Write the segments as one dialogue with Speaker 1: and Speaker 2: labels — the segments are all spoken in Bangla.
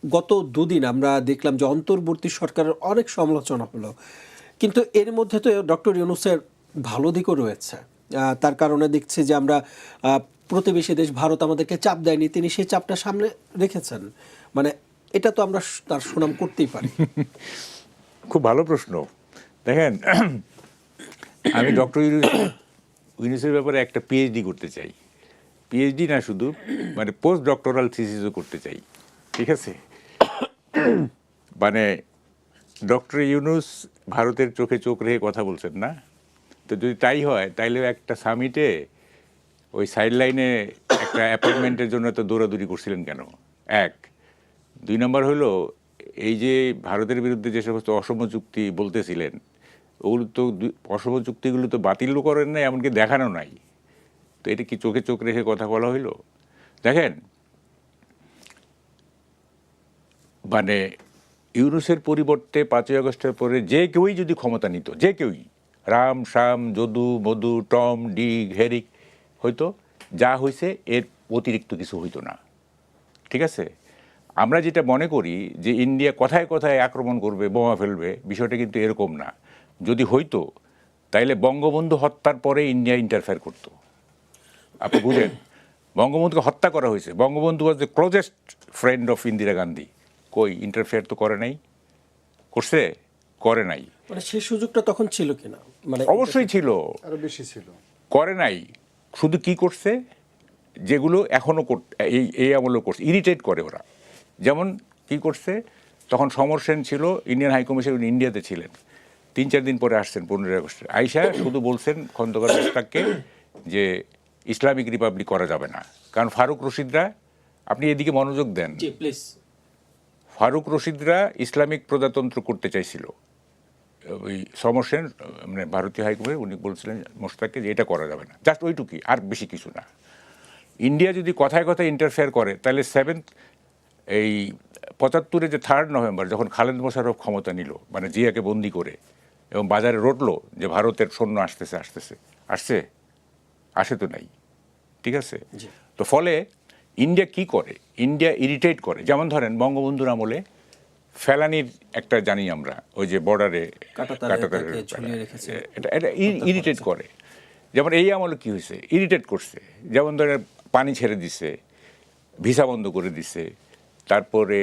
Speaker 1: গত দুদিন আমরা দেখলাম যে অন্তর্বর্তী সরকারের অনেক সমালোচনা হলো, কিন্তু এর মধ্যে তো ডক্টর ইউনূসের ভালো দিকও রয়েছে। তার কারণে দেখছি যে আমরা প্রতিবেশী দেশ ভারত আমাদেরকে চাপ দেয়নি, তিনি সেই চাপটা সামনে রেখেছেন। মানে এটা তো আমরা তার সুনাম করতেই পারি।
Speaker 2: খুব ভালো প্রশ্ন। দেখেন, আমি ডক্টর ইউনূসের ব্যাপারে একটা পিএইচডি করতে চাই। পিএইচডি না শুধু, মানে পোস্ট ডক্টরাল থিসিসও করতে চাই। ঠিক আছে? মানে ডক্টর ইউনূস ভারতের চোখে চোখ রেখে কথা বলছেন না? তো যদি তাই হয়, তাইলে একটা সামিটে ওই সাইড লাইনে একটা অ্যাপয়েন্টমেন্টের জন্য তো দৌড়াদৌড়ি করছিলেন কেন? এক। ২ নম্বর হলো, এই যে ভারতের বিরুদ্ধে যে সমস্ত অসম চুক্তি বলতেছিলেন, ওগুলো তো অসম চুক্তিগুলো তো বাতিলও করেন নাই, এমনকি দেখানো নাই। তো এটা কি চোখে চোখ রেখে কথা বলা হইলো? দেখেন, মানে ইউনূসের পরিবর্তে ৫ই আগস্টের পরে যে কেউই যদি ক্ষমতা নিত, যে কেউই, রাম শাম যদু মধু টম ডিক হেরিক, হয়তো যা হয়েছে এর অতিরিক্ত কিছু হইতো না। ঠিক আছে? আমরা যেটা মনে করি যে ইন্ডিয়া কথায় কথায় আক্রমণ করবে, বোমা ফেলবে, বিষয়টা কিন্তু এরকম না। যদি হইতো, তাইলে বঙ্গবন্ধু হত্যার পরে ইন্ডিয়া ইন্টারফেয়ার করতো। আপনি বুঝেন, বঙ্গবন্ধুকে হত্যা করা হয়েছে, Bangabandhu was the closest friend of Indira Gandhi. কই ইন্টারফেয়ার তো করে নাই? করছে? করে নাই।
Speaker 1: মানে সেই সুযোগটা তখন ছিল কিনা? মানে
Speaker 2: অবশ্যই ছিল,
Speaker 3: আরো বেশি ছিল।
Speaker 2: করে নাই। শুধু কি করছে, যেগুলো এখনও এই আমলেও করছে, ইরিটেট করে ওরা। যেমন কি করছে, তখন সমর সেন ছিল ইন্ডিয়ান হাইকমিশন, ইন্ডিয়াতে ছিলেন, ৩-৪ দিন পরে আসছেন 15ই আগস্টে। আইসা শুধু বলছেন খন্দকার মোশতাককে যে ইসলামিক রিপাবলিক করা যাবে না, কারণ ফারুক রশিদরা, আপনি এদিকে মনোযোগ দেন,
Speaker 1: জি প্লিজ।
Speaker 2: ফারুক রশিদরা ইসলামিক প্রজাতন্ত্র করতে চাইছিল। ওই সমর সেন, মানে ভারতীয় হাইকমিশন, উনি বলছিলেন মোশতাককে যে এটা করা যাবে না, জাস্ট ওইটুকুই, আর বেশি কিছু না। ইন্ডিয়া যদি কথায় কথায় ইন্টারফেয়ার করে, তাহলে এই ৭৫-এ যে 3 নভেম্বর যখন খালেদ মোশাররফ ক্ষমতা নিল, মানে জিয়াকে বন্দি করে, এবং বাজারে রটলো যে ভারতের সৈন্য আসতেছে, আসে তো নাই। ঠিক আছে? তো ফলে ইন্ডিয়া কি করে, ইন্ডিয়া ইরিটেট করে। যেমন ধরেন বঙ্গবন্ধুর আমলে ফেলানির একটা জানি আমরা, ওই যে বর্ডারে এটা ইরিটেট করে। যেমন এই আমলে কি হয়েছে, ইরিটেট করছে। যেমন ধরেন পানি ছেড়ে দিছে, ভিসা বন্ধ করে দিছে, তারপরে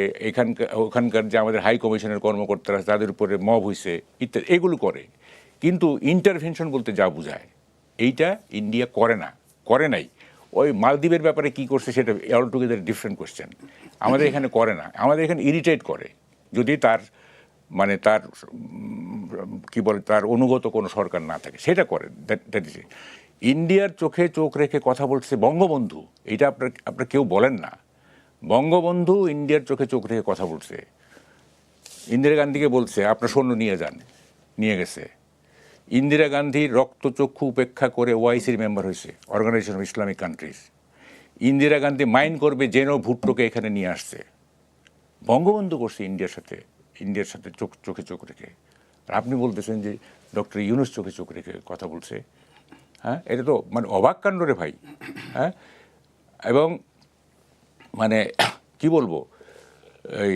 Speaker 2: ওখানকার যে আমাদের হাই কমিশনের কর্মকর্তারা তাদের উপরে মব হয়েছে ইত্যাদি, এগুলো করে। কিন্তু ইন্টারভেনশন বলতে যা বোঝায়, এইটা ইন্ডিয়া করে নাই। ওই মালদ্বীপের ব্যাপারে কি করছে সেটা অল টুগেদার ডিফারেন্ট কোয়েশ্চেন। আমাদের এখানে করে না, আমাদের এখানে ইরিটেট করে যদি তার, মানে তার কি বলে, তার অনুগত কোনো সরকার না থাকে, সেটা করে। দ্যাট ইজ ইন্ডিয়ার চোখে চোখ রেখে কথা বলছে বঙ্গবন্ধু, এইটা আপনার কেউ বলেন না। বঙ্গবন্ধু ইন্ডিয়ার চোখে চোখ রেখে কথা বলছে। ইন্দিরা গান্ধীকে বলছে আপনার সৈন্য নিয়ে যান, নিয়ে গেছে। ইন্দিরা গান্ধীর রক্তচক্ষু উপেক্ষা করে ওআইসির মেম্বার হয়েছে, organisation of Islamic countries. Indira Gandhi mind করবে যেন ভুট্টোকে এখানে নিয়ে আসছে। বঙ্গবন্ধু করছে ইন্ডিয়ার সাথে চোখে চোখ রেখে। আর আপনি বলতেছেন যে ডক্টর ইউনূস চোখে চোখ রেখে কথা বলছে। হ্যাঁ, এটা তো মানে অবাক কাণ্ড রে ভাই। হ্যাঁ, এবং মানে কি বলবো, এই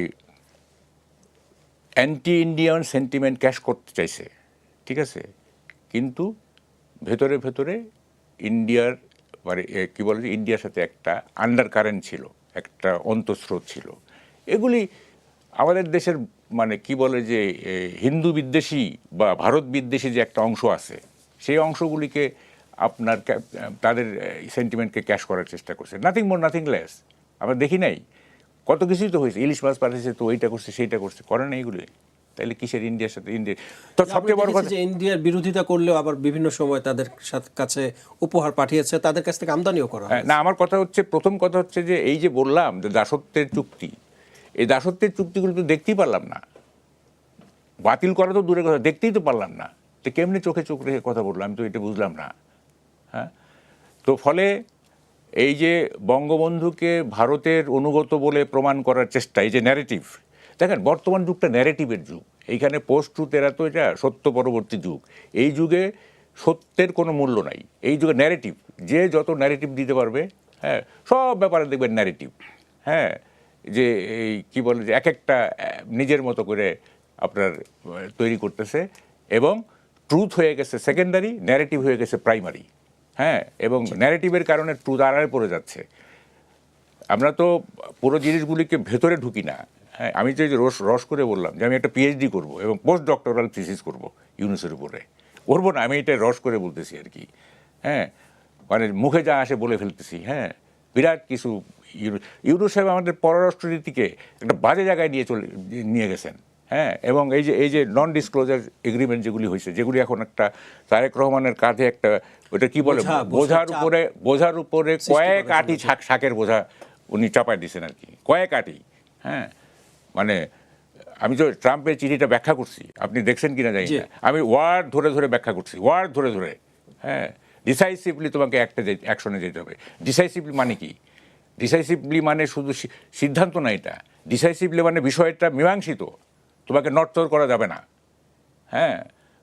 Speaker 2: অ্যান্টি ইন্ডিয়ান সেন্টিমেন্ট ক্যাশ করতে চাইছে। ঠিক আছে? কিন্তু ভেতরে ভেতরে ইন্ডিয়ার, মানে কী বলে, ইন্ডিয়ার সাথে একটা আন্ডার কারেন্ট ছিল, একটা অন্তঃস্রোত ছিল। এগুলি আমাদের দেশের, মানে কি বলে যে হিন্দু বিদ্বেষী বা ভারত বিদ্বেষী যে একটা অংশ আছে, সেই অংশগুলিকে আপনার তাদের সেন্টিমেন্টকে ক্যাশ করার চেষ্টা করছে। Nothing more nothing less. আমরা দেখি নাই কত কিছুই তো হয়েছে, ইলিশ মাছ পাঠিয়েছে, তো এইটা করছে সেইটা করছে, করে না এইগুলি। তাহলে কিসের ইন্ডিয়ার সাথে ইন্ডিয়া? তো সবচেয়ে বড় কথা,
Speaker 1: ইন্ডিয়ার বিরোধিতা করলেও আবার বিভিন্ন সময় তাদের কাছে উপহার পাঠিয়েছে, তাদের কাছ থেকে আমদানিও করা হয়।
Speaker 2: না, আমার কথা হচ্ছে, প্রথম কথা হচ্ছে যে এই যে বললাম যে দাসত্বের চুক্তি, এই দাসত্বের চুক্তিগুলো তো দেখতেই পারলাম না, বাতিল করা তো দূরের কথা, দেখতেই তো পারলাম না। তো কেমনি চোখে চোখ রেখে কথা বললাম, আমি তো এটা বুঝলাম না। হ্যাঁ, তো ফলে এই যে বঙ্গবন্ধুকে ভারতের অনুগত বলে প্রমাণ করার চেষ্টা, এই যে ন্যারেটিভ, দেখেন বর্তমান যুগটা ন্যারেটিভের যুগ। এইখানে পোস্ট ট্রুথ এরা তো এটা সত্য পরবর্তী যুগ। এই যুগে সত্যের কোনো মূল্য নাই, এই যুগে ন্যারেটিভ। যে যত ন্যারেটিভ দিতে পারবে, হ্যাঁ, সব ব্যাপারে দেখবেন ন্যারেটিভ। হ্যাঁ, যে এই কি বলে যে এক একটা নিজের মতো করে আপনার তৈরি করতেছে, এবং ট্রুথ হয়ে গেছে সেকেন্ডারি, ন্যারেটিভ হয়ে গেছে প্রাইমারি। হ্যাঁ, এবং ন্যারেটিভের কারণে ট্রুথ আড়ালে পড়ে যাচ্ছে। আমরা তো পুরো জিনিসগুলিকে ভেতরে ঢুকি না। হ্যাঁ, আমি তো এই যে রস করে বললাম যে আমি একটা পিএইচডি করব এবং পোস্ট ডক্টরাল থিসিস করব ইউনুসের উপরে, করবো না, আমি এটা রস করে বলতেছি আর কি। হ্যাঁ, মানে মুখে যা আসে বলে ফেলতেছি। হ্যাঁ, বিরাট কিছু ইউনুস সাহেব আমাদের পররাষ্ট্রনীতিকে একটা বাজে জায়গায় নিয়ে গেছেন। হ্যাঁ, এবং এই যে নন ডিসক্লোজার এগ্রিমেন্ট যেগুলি হয়েছে, যেগুলি এখন একটা তারেক রহমানের কাঁধে একটা ওটা কি বলে বোঝার উপরে কয়েক আটি শাকের বোঝা উনি চাপায় দিয়েছেন আর কি, কয়েক আটি। হ্যাঁ, মানে আমি তো ট্রাম্পের চিঠিটা ব্যাখ্যা করছি, আপনি দেখছেন কিনা জানি না, আমি ওয়ার্ড ধরে ধরে ব্যাখ্যা করছি, ওয়ার্ড ধরে ধরে। হ্যাঁ, ডিসাইসিভলি তোমাকে একটা অ্যাকশনে যেতে হবে। ডিসাইসিভলি মানে কি? ডিসাইসিভলি মানে শুধু সিদ্ধান্ত না, এটা ডিসাইসিভলি মানে বিষয়টা মীমাংসিত, তোমাকে নড়চড় করা যাবে না। হ্যাঁ,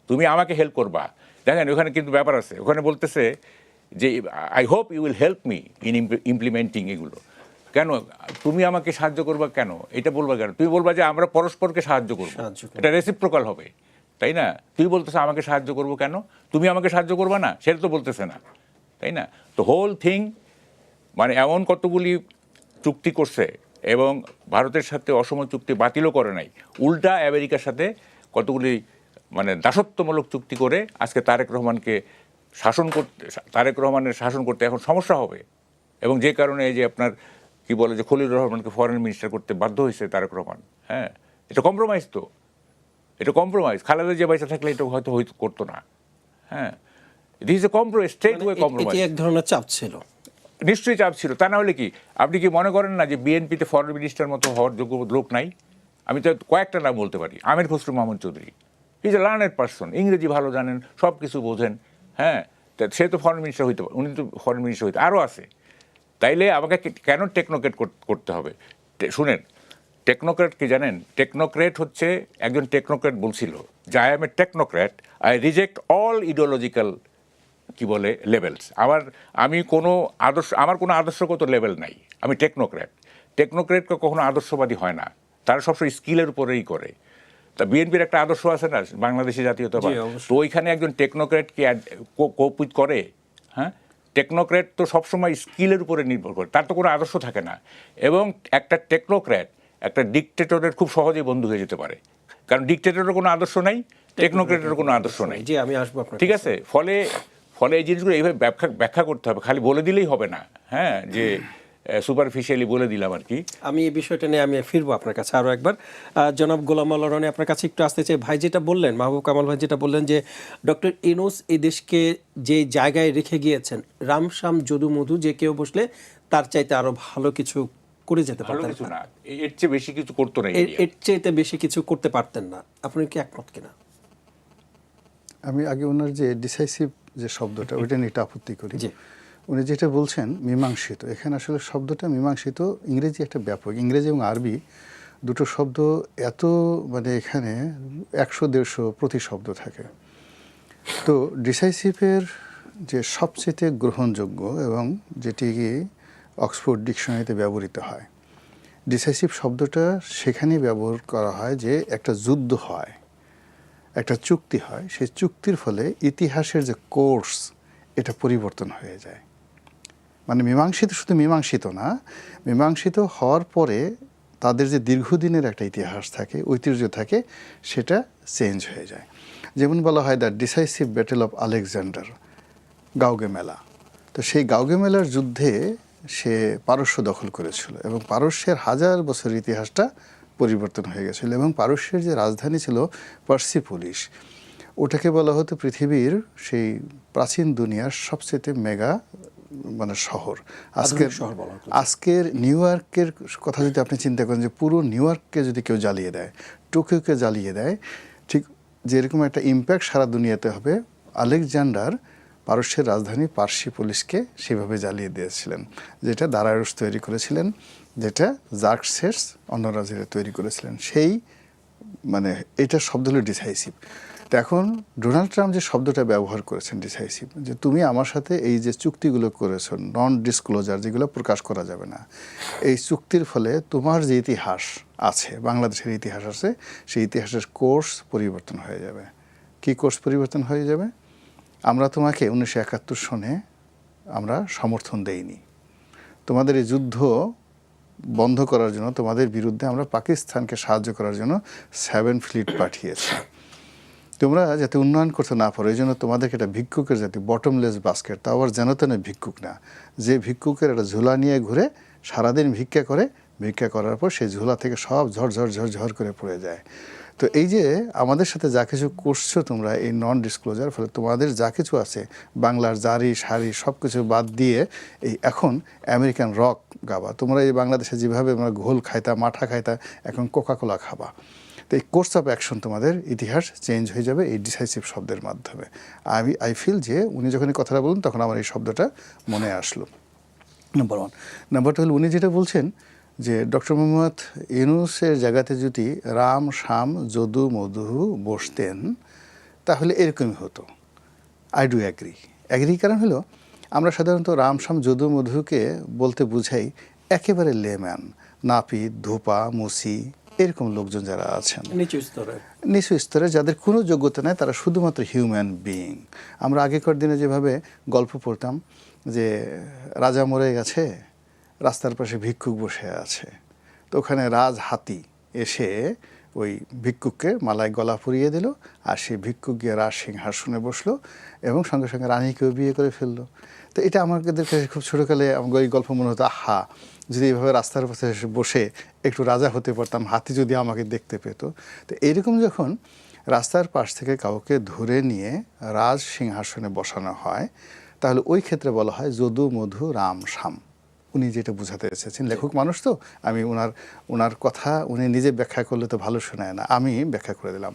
Speaker 2: তুমি আমাকে হেল্প করবা। দেখেন ওখানে কিন্তু ব্যাপার আছে, ওখানে বলতেছে যে I hope you will help me in implementing এগুলো। কেন তুমি আমাকে সাহায্য করবা, কেন এটা বলবা কেন? তুমি বলবা যে আমরা পরস্পরকে সাহায্য করবো, এটা রেসিপ্রোকাল হবে, তাই না? তুই বলতেছে আমাকে সাহায্য করবো কেন, তুমি আমাকে সাহায্য করবা না, সেটা তো বলতেছে না, তাই না? তো হোল থিং মানে এমন কতগুলি চুক্তি করছে এবং ভারতের সাথে অসম চুক্তি বাতিলও করে নাই, উল্টা আমেরিকার সাথে কতগুলি মানে দাসত্বমূলক চুক্তি করে আজকে তারেক রহমানের শাসন করতে এখন সমস্যা হবে। এবং যে কারণে এই যে আপনার কি বলে যে খলিলুর রহমানকে ফরেন মিনিস্টার করতে বাধ্য হয়েছে তারেক রহমান। হ্যাঁ, এটা কম্প্রোমাইজ, তো এটা কম্প্রোমাইজ। খালেদা জিয়া বাইসা থাকলে এটা হয়তো করতো না। হ্যাঁ, it is a compromise, straight way compromise.
Speaker 1: এক ধরনের চাপ ছিল,
Speaker 2: নিশ্চয়ই চাপ ছিল। তা না হলে কি আপনি কি মনে করেন না যে বিএনপিতে ফরেন মিনিস্টার মতো হওয়ার যোগ্য লোক নাই? আমি তো কয়েকটা নাম বলতে পারি। Amir Khasru Mahmud Chowdhury, he is a learned person, ইংরেজি ভালো জানেন, সব কিছু বোঝেন। হ্যাঁ, সে তো ফরেন মিনিস্টার হইতে পারে, উনি তো ফরেন মিনিস্টার হইতে, আরও আছে। তাইলে আমাকে কেন টেকনোক্রেট করতে হবে? শুনেন, টেকনোক্রেট কি জানেন? টেকনোক্রেট হচ্ছে, একজন টেকনোক্রেট বলছিল যে I M A technocrat, I reject all ideological কি বলে লেভেলস। আমার কোনো আদর্শগত লেভেল নাই, আমি টেকনোক্র্যাট। টেকনোক্র্যাটকে কখনো আদর্শবাদী হয় না, তারা সবসময় স্কিলের উপরেই করে। তা বিএনপির একটা আদর্শ আছে না, বাংলাদেশি জাতীয়তাবাদ, তো ওইখানে একজন টেকনোক্র্যাটকে কোপ করে। হ্যাঁ, টেকনোক্র্যাট তো সবসময় স্কিলের উপরে নির্ভর করে, তার তো কোনো আদর্শ থাকে না। এবং একটা টেকনোক্র্যাট একটা ডিকটেটরের খুব সহজেই বন্ধু হয়ে যেতে পারে, কারণ ডিকটেটরের কোনো আদর্শ নাই, টেকনোক্র্যাটের কোনো আদর্শ নাই। ঠিক আছে, ফলে এই জিনিসগুলো এইভাবে ব্যাখ্যা করতে হবে, খালি বলে দিলেই হবে না। হ্যাঁ, যে সুপারফিশিয়ালি বলে দিলাম আর কি।
Speaker 1: আমি এই বিষয়টা নিয়ে আমি ফিরবো আপনার কাছে আরও একবার। জনাব গোলাম মাওলা রনি, আপনার কাছে একটু আসতে চাই। ভাই যেটা বললেন, মাহবুব কামাল ভাই যেটা বললেন যে ডক্টর ইউনূস এই দেশকে যে জায়গায় রেখে গিয়েছেন, রামশ্যাম যদু মধু যে কেউ বসলে তার চাইতে আরো ভালো কিছু করে যেতে পারতেন
Speaker 2: না, এর চেয়ে বেশি কিছু করতো না,
Speaker 1: এর চাইতে বেশি কিছু করতে পারতেন না। আপনি কি একমত কিনা?
Speaker 3: আমি আগে ওনার যে ডিসাইসিভ যে শব্দটা, ওইটা নিয়ে একটা আপত্তি করি। উনি যেটা বলছেন মীমাংসিত, এখানে আসলে শব্দটা মীমাংসিত ইংরেজি একটা ব্যাপক, ইংরেজি এবং আরবি দুটো শব্দ এত মানে এখানে 100-150 প্রতিশব্দ থাকে। তো ডিসাইসিভের যে সবচেয়ে গ্রহণযোগ্য এবং যেটি অক্সফোর্ড ডিকশনারিতে ব্যবহৃত হয়, ডিসাইসিভ শব্দটা সেখানেই ব্যবহার করা হয় যে একটা যুদ্ধ হয়, একটা চুক্তি হয়, সেই চুক্তির ফলে ইতিহাসের যে কোর্স এটা পরিবর্তন হয়ে যায়। মানে মীমাংসিত শুধু মীমাংসিত না, মীমাংসিত হওয়ার পরে তাদের যে দীর্ঘদিনের একটা ইতিহাস থাকে, ঐতিহ্য থাকে, সেটা চেঞ্জ হয়ে যায়। যেমন বলা হয় the decisive battle of Alexander, Gaugamela. তো সেই গাউগেমেলার যুদ্ধে সে পারস্য দখল করেছিল এবং পারস্যের 1000 বছরের ইতিহাসটা পরিবর্তন হয়ে গেছিল। এবং পারস্যের যে রাজধানী ছিল পার্সিপোলিস, ওটাকে বলা হতো পৃথিবীর সেই প্রাচীন দুনিয়ার সবচেয়ে মেগা মানে শহর। আজকের নিউ ইয়র্কের কথা যদি আপনি চিন্তা করেন, যে পুরো নিউ ইয়র্ককে যদি কেউ জ্বালিয়ে দেয়, টোকিওকে জ্বালিয়ে দেয়, ঠিক যেরকম একটা ইম্প্যাক্ট সারা দুনিয়াতে হবে, আলেকজান্ডার পারস্যের রাজধানী পার্সিপোলিসকে সেভাবে জ্বালিয়ে দিয়েছিলেন, যেটা দারায়ুস তৈরি করেছিলেন, যেটা জার্কসেস অন্য রাজারা তৈরি করেছিলেন। সেই মানে এটা শব্দ হলো ডিসাইসিভ। তো এখন ডোনাল্ড ট্রাম্প যে শব্দটা ব্যবহার করেছেন ডিসাইসিভ, যে তুমি আমার সাথে এই যে চুক্তিগুলো করেছো নন ডিসক্লোজার, যেগুলো প্রকাশ করা যাবে না, এই চুক্তির ফলে তোমার যে ইতিহাস আছে, বাংলাদেশের ইতিহাস আছে, সেই ইতিহাসের কোর্স পরিবর্তন হয়ে যাবে। কি কোর্স পরিবর্তন হয়ে যাবে? আমরা তোমাকে 1971 সনে আমরা সমর্থন দেইনি, তোমাদের এই যুদ্ধ বন্ধ করার জন্য, তোমাদের বিরুদ্ধে আমরা পাকিস্তানকে সাহায্য করার জন্য 7 ফ্লিট পাঠিয়েছি। তোমরা যাতে উন্নয়ন করতে না পারো এই জন্য তোমাদেরকে একটা ভিক্ষুকের জাতি, বটমলেস বাস্কেট, তা আবার যেন তেন ভিক্ষুক না, যে ভিক্ষুকের একটা ঝোলা নিয়ে ঘুরে সারাদিন ভিক্ষা করে, ভিক্ষা করার পর সেই ঝোলা থেকে সব ঝড় করে পড়ে যায়। তো এই যে আমাদের সাথে যা কিছু করছো তোমরা এই নন ডিসক্লোজার, ফলে তোমাদের যা কিছু আছে বাংলার জারি সারি সব কিছু বাদ দিয়ে এই এখন আমেরিকান রক গাবা। তোমরা এই বাংলাদেশে যেভাবে আমরা ঘোল খাইতা, মাঠা খাইতা, এখন কোকাকোলা খাবা। তো এই কোর্স অফ অ্যাকশন, তোমাদের ইতিহাস চেঞ্জ হয়ে যাবে এই ডিসাইসিভ শব্দের মাধ্যমে। আই ফিল যে উনি যখন এই কথাটা বলুন তখন আমার এই শব্দটা মনে আসলো, নাম্বার 1। নাম্বার 2 হলো উনি যেটা বলছেন যে ডক্টর মোহাম্মদ ইউনূসের জায়গাতে যদি রাম শাম যদু মধু বসতেন তাহলে এরকমই হতো। I do agree. কারণ হলো আমরা সাধারণত রাম শাম যদু মধুকে বলতে বুঝাই একেবারে লেম্যান, নাপিত, ধোপা, মুসি, এরকম লোকজন যারা আছেন নিচু স্তরে, যাদের কোনো যোগ্যতা নেই, তারা শুধুমাত্র হিউম্যান বিইং। আমরা আগেকার দিনে যেভাবে গল্প পড়তাম যে রাজা মরে গেছে, রাস্তার পাশে ভিক্ষুক বসে আছে, তো ওখানে রাজ হাতি এসে ওই ভিক্ষুককে মালায় গলা পরিয়ে দিল, আর সেই ভিক্ষুক গিয়ে রাজ সিংহাসনে বসলো এবং সঙ্গে সঙ্গে রানীকেও বিয়ে করে ফেললো। তো এটা আমাদের কাছে খুব ছোটোকালে আমাকে ওই গল্প মনে হতো, আহা যদি এইভাবে রাস্তার পাশে বসে একটু রাজা হতে পারতাম, হাতি যদি আমাকে দেখতে পেত। তো এইরকম যখন রাস্তার পাশ থেকে কাউকে ধরে নিয়ে রাজ সিংহাসনে বসানো হয়, তাহলে ওই ক্ষেত্রে বলা হয় যদু মধু রাম শাম। উনি যেটা বোঝাতে এসেছেন, লেখক মানুষ তো, আমি ওনার কথা উনি নিজে ব্যাখ্যা করলে তো ভালো শোনায় না, আমি ব্যাখ্যা করে দিলাম।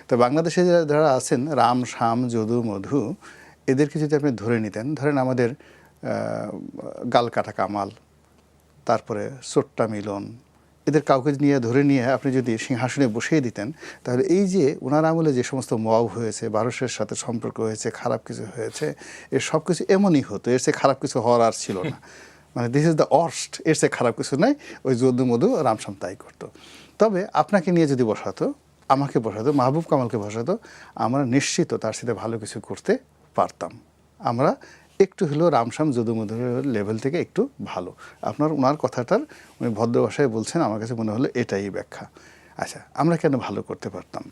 Speaker 3: তো বাংলাদেশে যারা আছেন রাম শাম যদু মধু, এদেরকে যদি আপনি ধরে নিতেন, ধরেন আমাদের গাল কাটা কামাল, তারপরে সোট্টা মিলন, এদের কাউকে ধরে নিয়ে আপনি যদি সিংহাসনে বসিয়ে দিতেন, তাহলে এই যে ওনার আমলে যে সমস্ত মব হয়েছে, ভারতের সাথে সম্পর্ক হয়েছে, খারাপ কিছু হয়েছে, এর সব কিছু এমনই হতো, এর চেয়ে খারাপ কিছু হওয়ার আর ছিল না। মানে দিস ইজ দ্য ওয়ার্স্ট, এর চেয়ে খারাপ কিছু নাই। ওই যদু মধু রামশ্যাম তাই করতো। তবে আপনাকে নিয়ে যদি বসাতো, আমাকে বসাতো, মাহবুব কামালকে বসাতো, আমরা নিশ্চিত তার সাথে ভালো কিছু করতে পারতাম। আমরা একটু হলেও রামশ্যাম যদু মধুর লেভেল থেকে একটু ভালো। ওনার কথাটার উনি ভদ্র ভাষায় বলছেন, আমার কাছে মনে হলো এটাই ব্যাখ্যা। আচ্ছা, আমরা কেন ভালো করতে পারতাম?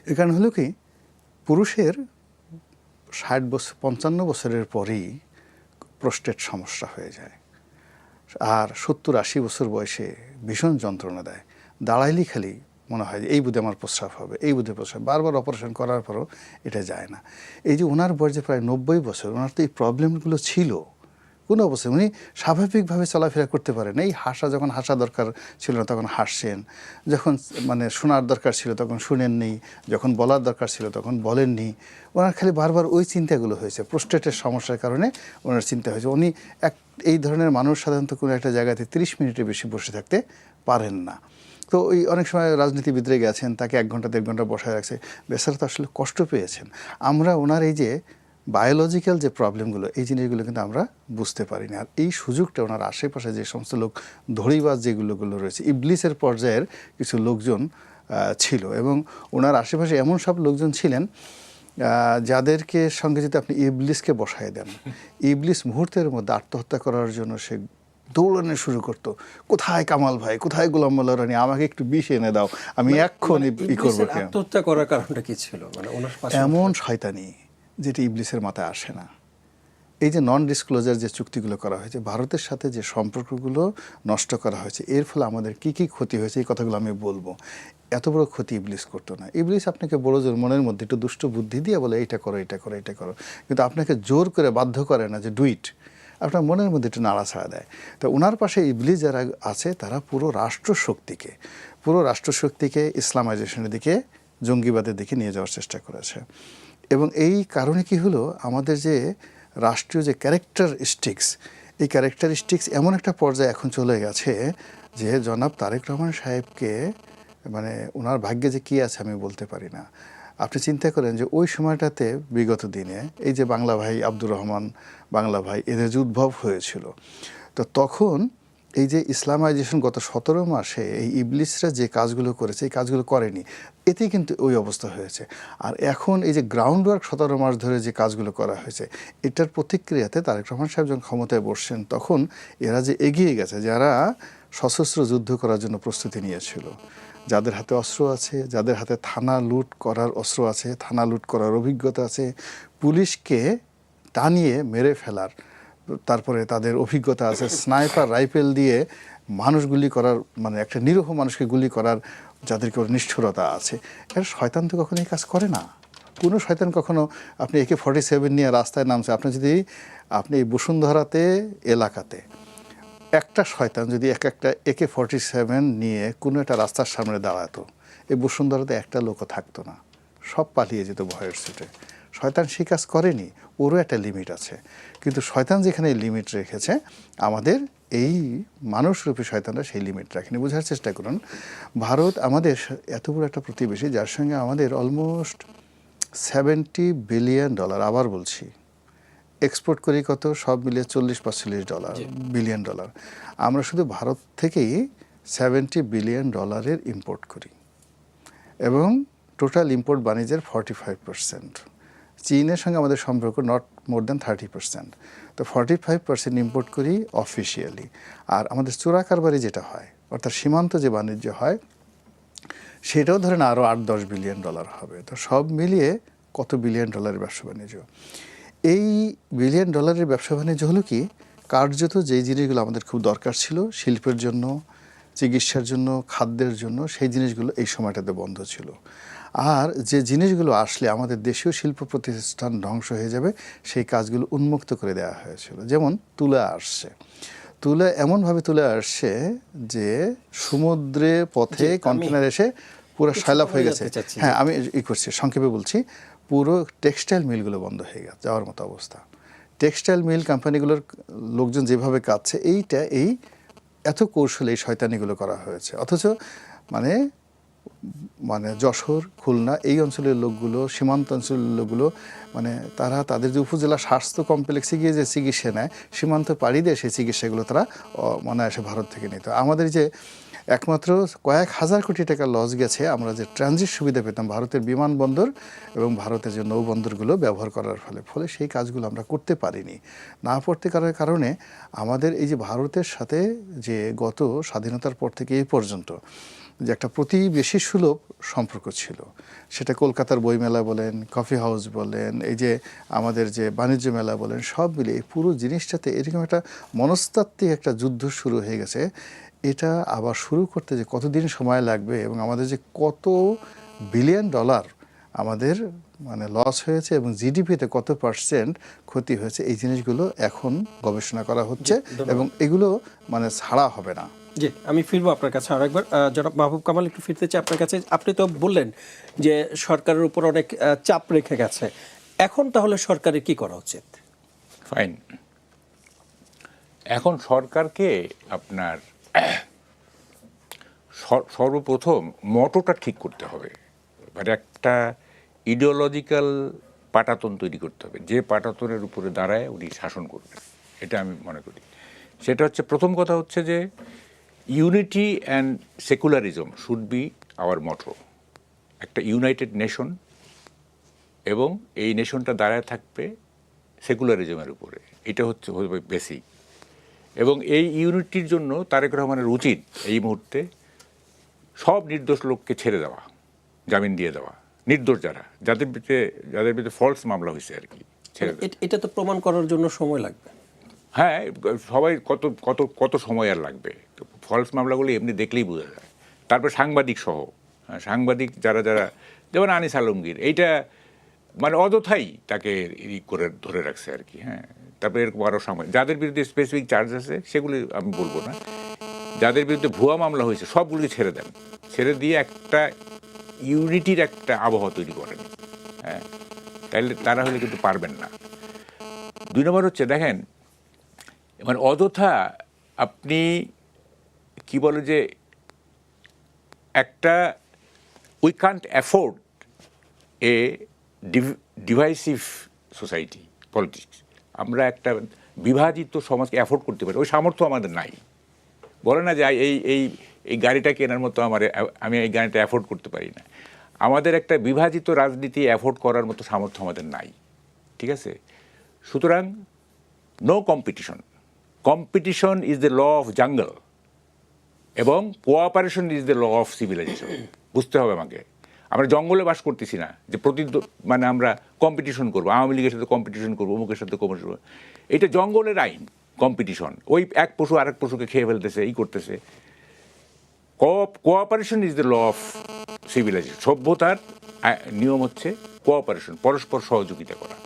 Speaker 3: এর কারণ হলো কি, পুরুষের 60 বছর 55 বছরের পরেই প্রোস্টেট সমস্যা হয়ে যায়, আর 70-80 বছর বয়সে ভীষণ যন্ত্রণা দেয়। দাঁড়াইলেই খালি মনে হয় যে এই বুধে আমার প্রস্রাব হবে, এই বুধে প্রস্রাব, বারবার অপারেশন করার পরও এটা যায় না। এই যে ওনার বয়স যে প্রায় 90 বছর, ওনার তো এই প্রবলেমগুলো ছিল কোনো অবস্থায়। উনি স্বাভাবিকভাবে চলাফেরা করতে পারেন। এই যখন হাসা দরকার ছিল না তখন হাসছেন, যখন মানে শোনার দরকার ছিল তখন শুনেননি, যখন বলার দরকার ছিল তখন বলেননি। ওনার খালি বারবার ওই চিন্তাগুলো হয়েছে, প্রোস্টেটের সমস্যার কারণে ওনার চিন্তা হয়েছে। উনি এই ধরনের মানুষ সাধারণত কোনো একটা জায়গাতে 30 মিনিটের বেশি বসে থাকতে পারেন না। তো ওই অনেক সময় রাজনীতিবিদরা গেছেন, তাকে 1 ঘন্টা 1.5 ঘন্টা বসায় রাখছে, বেচারা তো আসলে কষ্ট পেয়েছেন। আমরা ওনার এই যে বায়োলজিক্যাল যে প্রবলেমগুলো, এই জিনিসগুলো কিন্তু আমরা বুঝতে পারি না। আর এই সুযোগটা ওনার আশেপাশে যে সমস্ত লোক ধড়িবাজ যেগুলো রয়েছে, ইবলিসের পর্যায়ের কিছু লোকজন ছিল, এবং ওনার আশেপাশে এমন সব লোকজন ছিলেন যাদেরকে সঙ্গে যদি আপনি ইবলিসকে বসায় দেন, ইবলিস মুহূর্তের মধ্যে আত্মহত্যা করার জন্য সে দৌড়ানো শুরু করতো, কোথায় কামাল ভাই, কোথায় গোলাম মোল্লা রানী, আমাকে একটু বিষ এনে দাও, আমি এক্ষুনি ই করবো।
Speaker 1: আত্মহত্যা করার কারণটা কি ছিল? মানে ওনার
Speaker 3: এমন শয়তানি যেটি ইবলিসের মাথায় আসে না। এই যে নন ডিসক্লোজার যে চুক্তিগুলো করা হয়েছে, ভারতের সাথে যে সম্পর্কগুলো নষ্ট করা হয়েছে, এর ফলে আমাদের কি কি ক্ষতি হয়েছে এই কথাগুলো আমি বলবো। এত বড় ক্ষতি ইবলিস করতো না। ইবলিস আপনাকে বড় জোর মনের মধ্যে একটু দুষ্ট বুদ্ধি দিয়ে বলে এইটা করো, এটা করো, এটা করো, কিন্তু আপনাকে জোর করে বাধ্য করে না যে ডু ইট। আপনার মনের মধ্যে একটু নাড়াছাড়া দেয়। তো ওনার পাশে ইবলিস যারা আছে, তারা পুরো রাষ্ট্রশক্তিকে ইসলামাইজেশনের দিকে, জঙ্গিবাদের দিকে নিয়ে যাওয়ার চেষ্টা করেছে। এবং এই কারণে কি হলো, আমাদের যে রাষ্ট্রীয় যে ক্যারেক্টারিস্টিক্স, এই ক্যারেক্টারিস্টিক্স এমন একটা পর্যায়ে এখন চলে গেছে যে জনাব তারেক রহমান সাহেবকে, মানে ওনার ভাগ্যে যে কী আছে আমি বলতে পারি না। আপনি চিন্তা করেন যে ওই সময়টাতে বিগত দিনে এই যে বাংলা ভাই আব্দুর রহমান, বাংলা ভাই এদের যে উদ্ভব হয়েছিল, তো তখন এই যে ইসলামাইজেশন গত 17 মাসে এই ইবলিসরা যে কাজগুলো করেছে এই কাজগুলো করেনি, এতেই কিন্তু ওই অবস্থা হয়েছে। আর এখন এই যে গ্রাউন্ড ওয়ার্ক 17 মাস ধরে যে কাজগুলো করা হয়েছে, এটার প্রতিক্রিয়াতে তারেক রহমান সাহেব যখন ক্ষমতায় বসছেন তখন এরা যে এগিয়ে গেছে, যারা সশস্ত্র যুদ্ধ করার জন্য প্রস্তুতি নিয়েছিল, যাদের হাতে অস্ত্র আছে, যাদের হাতে থানা লুট করার অস্ত্র আছে, থানা লুট করার অভিজ্ঞতা আছে, পুলিশকে টানিয়ে মেরে ফেলার তারপরে তাদের অভিজ্ঞতা আছে, স্নাইপার রাইফেল দিয়ে মানুষ গুলি করার, মানে একটা নিরীহ মানুষকে গুলি করার যাদেরকে ওর নিষ্ঠুরতা আছে, এর শয়তান তো কখনো এই কাজ করে না। কোনো শয়তান কখনো আপনি AK-47 নিয়ে রাস্তায় নামছে, আপনি এই বসুন্ধরাতে এলাকাতে একটা শয়তান যদি একটা AK-47 নিয়ে কোনো একটা রাস্তার সামনে দাঁড়াতো, এই বসুন্ধরাতে একটা লোকও থাকতো না, সব পালিয়ে যেত ভয়ের ছুটে। শয়তান সেই কাজ করেনি, ওরও একটা লিমিট আছে। কিন্তু শয়তান যেখানে লিমিট রেখেছে, আমাদের এই মানুষরূপী শয়তানরা সেই লিমিট রাখেনি। বোঝার চেষ্টা করুন, ভারত আমাদের এত বড় একটা প্রতিবেশী, যার সঙ্গে আমাদের অলমোস্ট $70 বিলিয়ন, আবার বলছি, এক্সপোর্ট করি কত, সব মিলিয়ে $40-45 বিলিয়ন। আমরা শুধু ভারত থেকেই $70 বিলিয়ন ইম্পোর্ট করি এবং টোটাল ইম্পোর্ট বাণিজ্যের 45%। চীনের সঙ্গে আমাদের সম্পর্ক নট মোর দ্যান 30%। তো 45% ইম্পোর্ট করি অফিসিয়ালি। আর আমাদের চোরা কারবারি যেটা হয়, অর্থাৎ সীমান্ত যে বাণিজ্য হয়, সেটাও ধরেন আরও $8-10 বিলিয়ন হবে। তো সব মিলিয়ে কত $বিলিয়ন ব্যবসা বাণিজ্য। এই $বিলিয়ন ব্যবসা বাণিজ্য হলো কি, কার্যত যেই জিনিসগুলো আমাদের খুব দরকার ছিল শিল্পের জন্য, চিকিৎসার জন্য, খাদ্যের জন্য, সেই জিনিসগুলো এই সময়টাতে বন্ধ ছিল। আর যে জিনিসগুলো আসলে আমাদের দেশীয় শিল্প প্রতিষ্ঠান ধ্বংস হয়ে যাবে, সেই কাজগুলো উন্মুক্ত করে দেওয়া হয়েছিল। যেমন তুলা আসছে, তুলা এমনভাবে তুলে আসছে যে সমুদ্রে পথে কন্টেনার এসে পুরো সয়লাভ হয়ে গেছে। হ্যাঁ, আমি করছি, সংক্ষেপে বলছি, পুরো টেক্সটাইল মিলগুলো বন্ধ হয়ে গেছে, যাওয়ার মতো অবস্থা। টেক্সটাইল মিল কোম্পানিগুলোর লোকজন যেভাবে কাটছে, এই এত কৌশলে এই শয়তানিগুলো করা হয়েছে। অথচ মানে যশোর, খুলনা এই অঞ্চলের লোকগুলো, সীমান্ত অঞ্চলের লোকগুলো, মানে তারা তাদের যে উপজেলা স্বাস্থ্য কমপ্লেক্সে গিয়ে যে চিকিৎসা নেয়, সীমান্ত পাড়ি দিয়ে সেই চিকিৎসাগুলো তারা এসে ভারত থেকে নিত। আমাদের যে একমাত্র কয়েক হাজার কোটি টাকা লস গেছে, আমরা যে ট্রানজিট সুবিধা পেতাম ভারতের বিমানবন্দর এবং ভারতের যে নৌবন্দরগুলো ব্যবহার করার ফলে সেই কাজগুলো আমরা করতে পারিনি। না করতে পারার কারণে আমাদের এই যে ভারতের সাথে যে গত স্বাধীনতার পর থেকে এই পর্যন্ত যে একটা প্রতিবেশী সুলভ সম্পর্ক ছিল, সেটা কলকাতার বইমেলা বলেন, কফি হাউস বলেন, এই যে আমাদের যে বাণিজ্য মেলা বলেন, সব মিলে এই পুরো জিনিসটাতে এরকম একটা মনস্তাত্ত্বিক একটা যুদ্ধ শুরু হয়ে গেছে। এটা আবার শুরু করতে যে কতদিন সময় লাগবে এবং আমাদের যে কত $বিলিয়ন আমাদের লস হয়েছে এবং জিডিপিতে কত % ক্ষতি হয়েছে, এই জিনিসগুলো এখন গবেষণা করা হচ্ছে এবং এগুলো ছাড়া হবে না।
Speaker 1: জি, আমি ফিরবো আপনার কাছে আরেকবার। জনাব মাহবুব কামাল, একটু ফিরতে চাই আপনার কাছে। আপনি তো বললেন যে সরকারের উপর অনেক চাপ রেখে গেছে, এখন তাহলে সরকারের কি করা উচিত?
Speaker 2: ফাইন, এখন সরকারকে আপনার সর্বপ্রথম মটোটা ঠিক করতে হবে। একটা ইডিওলজিক্যাল পাটাতন তৈরি করতে হবে, যে পাটাতনের উপরে দাঁড়ায় উনি শাসন করবেন, এটা আমি মনে করি। সেটা হচ্ছে, প্রথম কথা হচ্ছে যে unity and secularism should be our motto. একটা ইউনাইটেড নেশন, এবং এই নেশনটা দাঁড়ায় থাকবে সেকুলারিজমের উপরে, এটা হচ্ছে বেসিক। এবং এই ইউনিটির জন্য তারেক রহমানের উচিত এই মুহূর্তে সব নির্দোষ লোককে ছেড়ে দেওয়া, জামিন দিয়ে দেওয়া, নির্দোষ যাদের বিরুদ্ধে ফলস মামলা হয়েছে আর কি, ছেড়ে দেওয়া।
Speaker 1: এটা তো প্রমাণ করার জন্য সময় লাগবে।
Speaker 2: হ্যাঁ, সবাই কত সময় আর লাগবে? ফলস মামলাগুলো এমনি দেখলেই বোঝা যায়। তারপর সাংবাদিক সহ, সাংবাদিক যারা যেমন আনিস আলমগীর, এইটা অযথাই তাকে করে ধরে রাখছে আর কি। হ্যাঁ, তারপরে এরকম আরও সময় যাদের বিরুদ্ধে স্পেসিফিক চার্জ আছে সেগুলি আমি বলবো না, যাদের বিরুদ্ধে ভুয়া মামলা হয়েছে সবগুলি ছেড়ে দেন, ছেড়ে দিয়ে একটা ইউনিটির একটা আবহাওয়া তৈরি করেন। হ্যাঁ, তাইলে তারা হলে কিন্তু পারবেন না। 2 নম্বর হচ্ছে, দেখেন অযথা আপনি কি বলে যে একটা we can't afford A divisive society politics. আমরা একটা বিভাজিত সমাজকে অ্যাফোর্ড করতে পারি, ওই সামর্থ্য আমাদের নাই। বলে না যে এই গাড়িটা কেনার মতো আমি এই গাড়িটা অ্যাফোর্ড করতে পারি না। আমাদের একটা বিভাজিত রাজনীতি অ্যাফোর্ড করার মতো সামর্থ্য আমাদের নাই, ঠিক আছে? সুতরাং no competition. Competition is the law of jungle এবং cooperation is the law of civilization. বুঝতে হবে আমাকে। আমরা জঙ্গলে বাস করতেছি না যে মানে আমরা কম্পিটিশন করবো, আওয়ামী লীগের সাথে কম্পিটিশন করবো, অমুকের সাথে কম্পিটিশন করবো। এটা জঙ্গলের আইন, কম্পিটিশন। ওই এক পশু আরেক পশুকে খেয়ে ফেলতেছে, এই করতেছে। Cooperation is the law of civilisation. সভ্যতার নিয়ম হচ্ছে কোঅপারেশন, পরস্পর সহযোগিতা করা।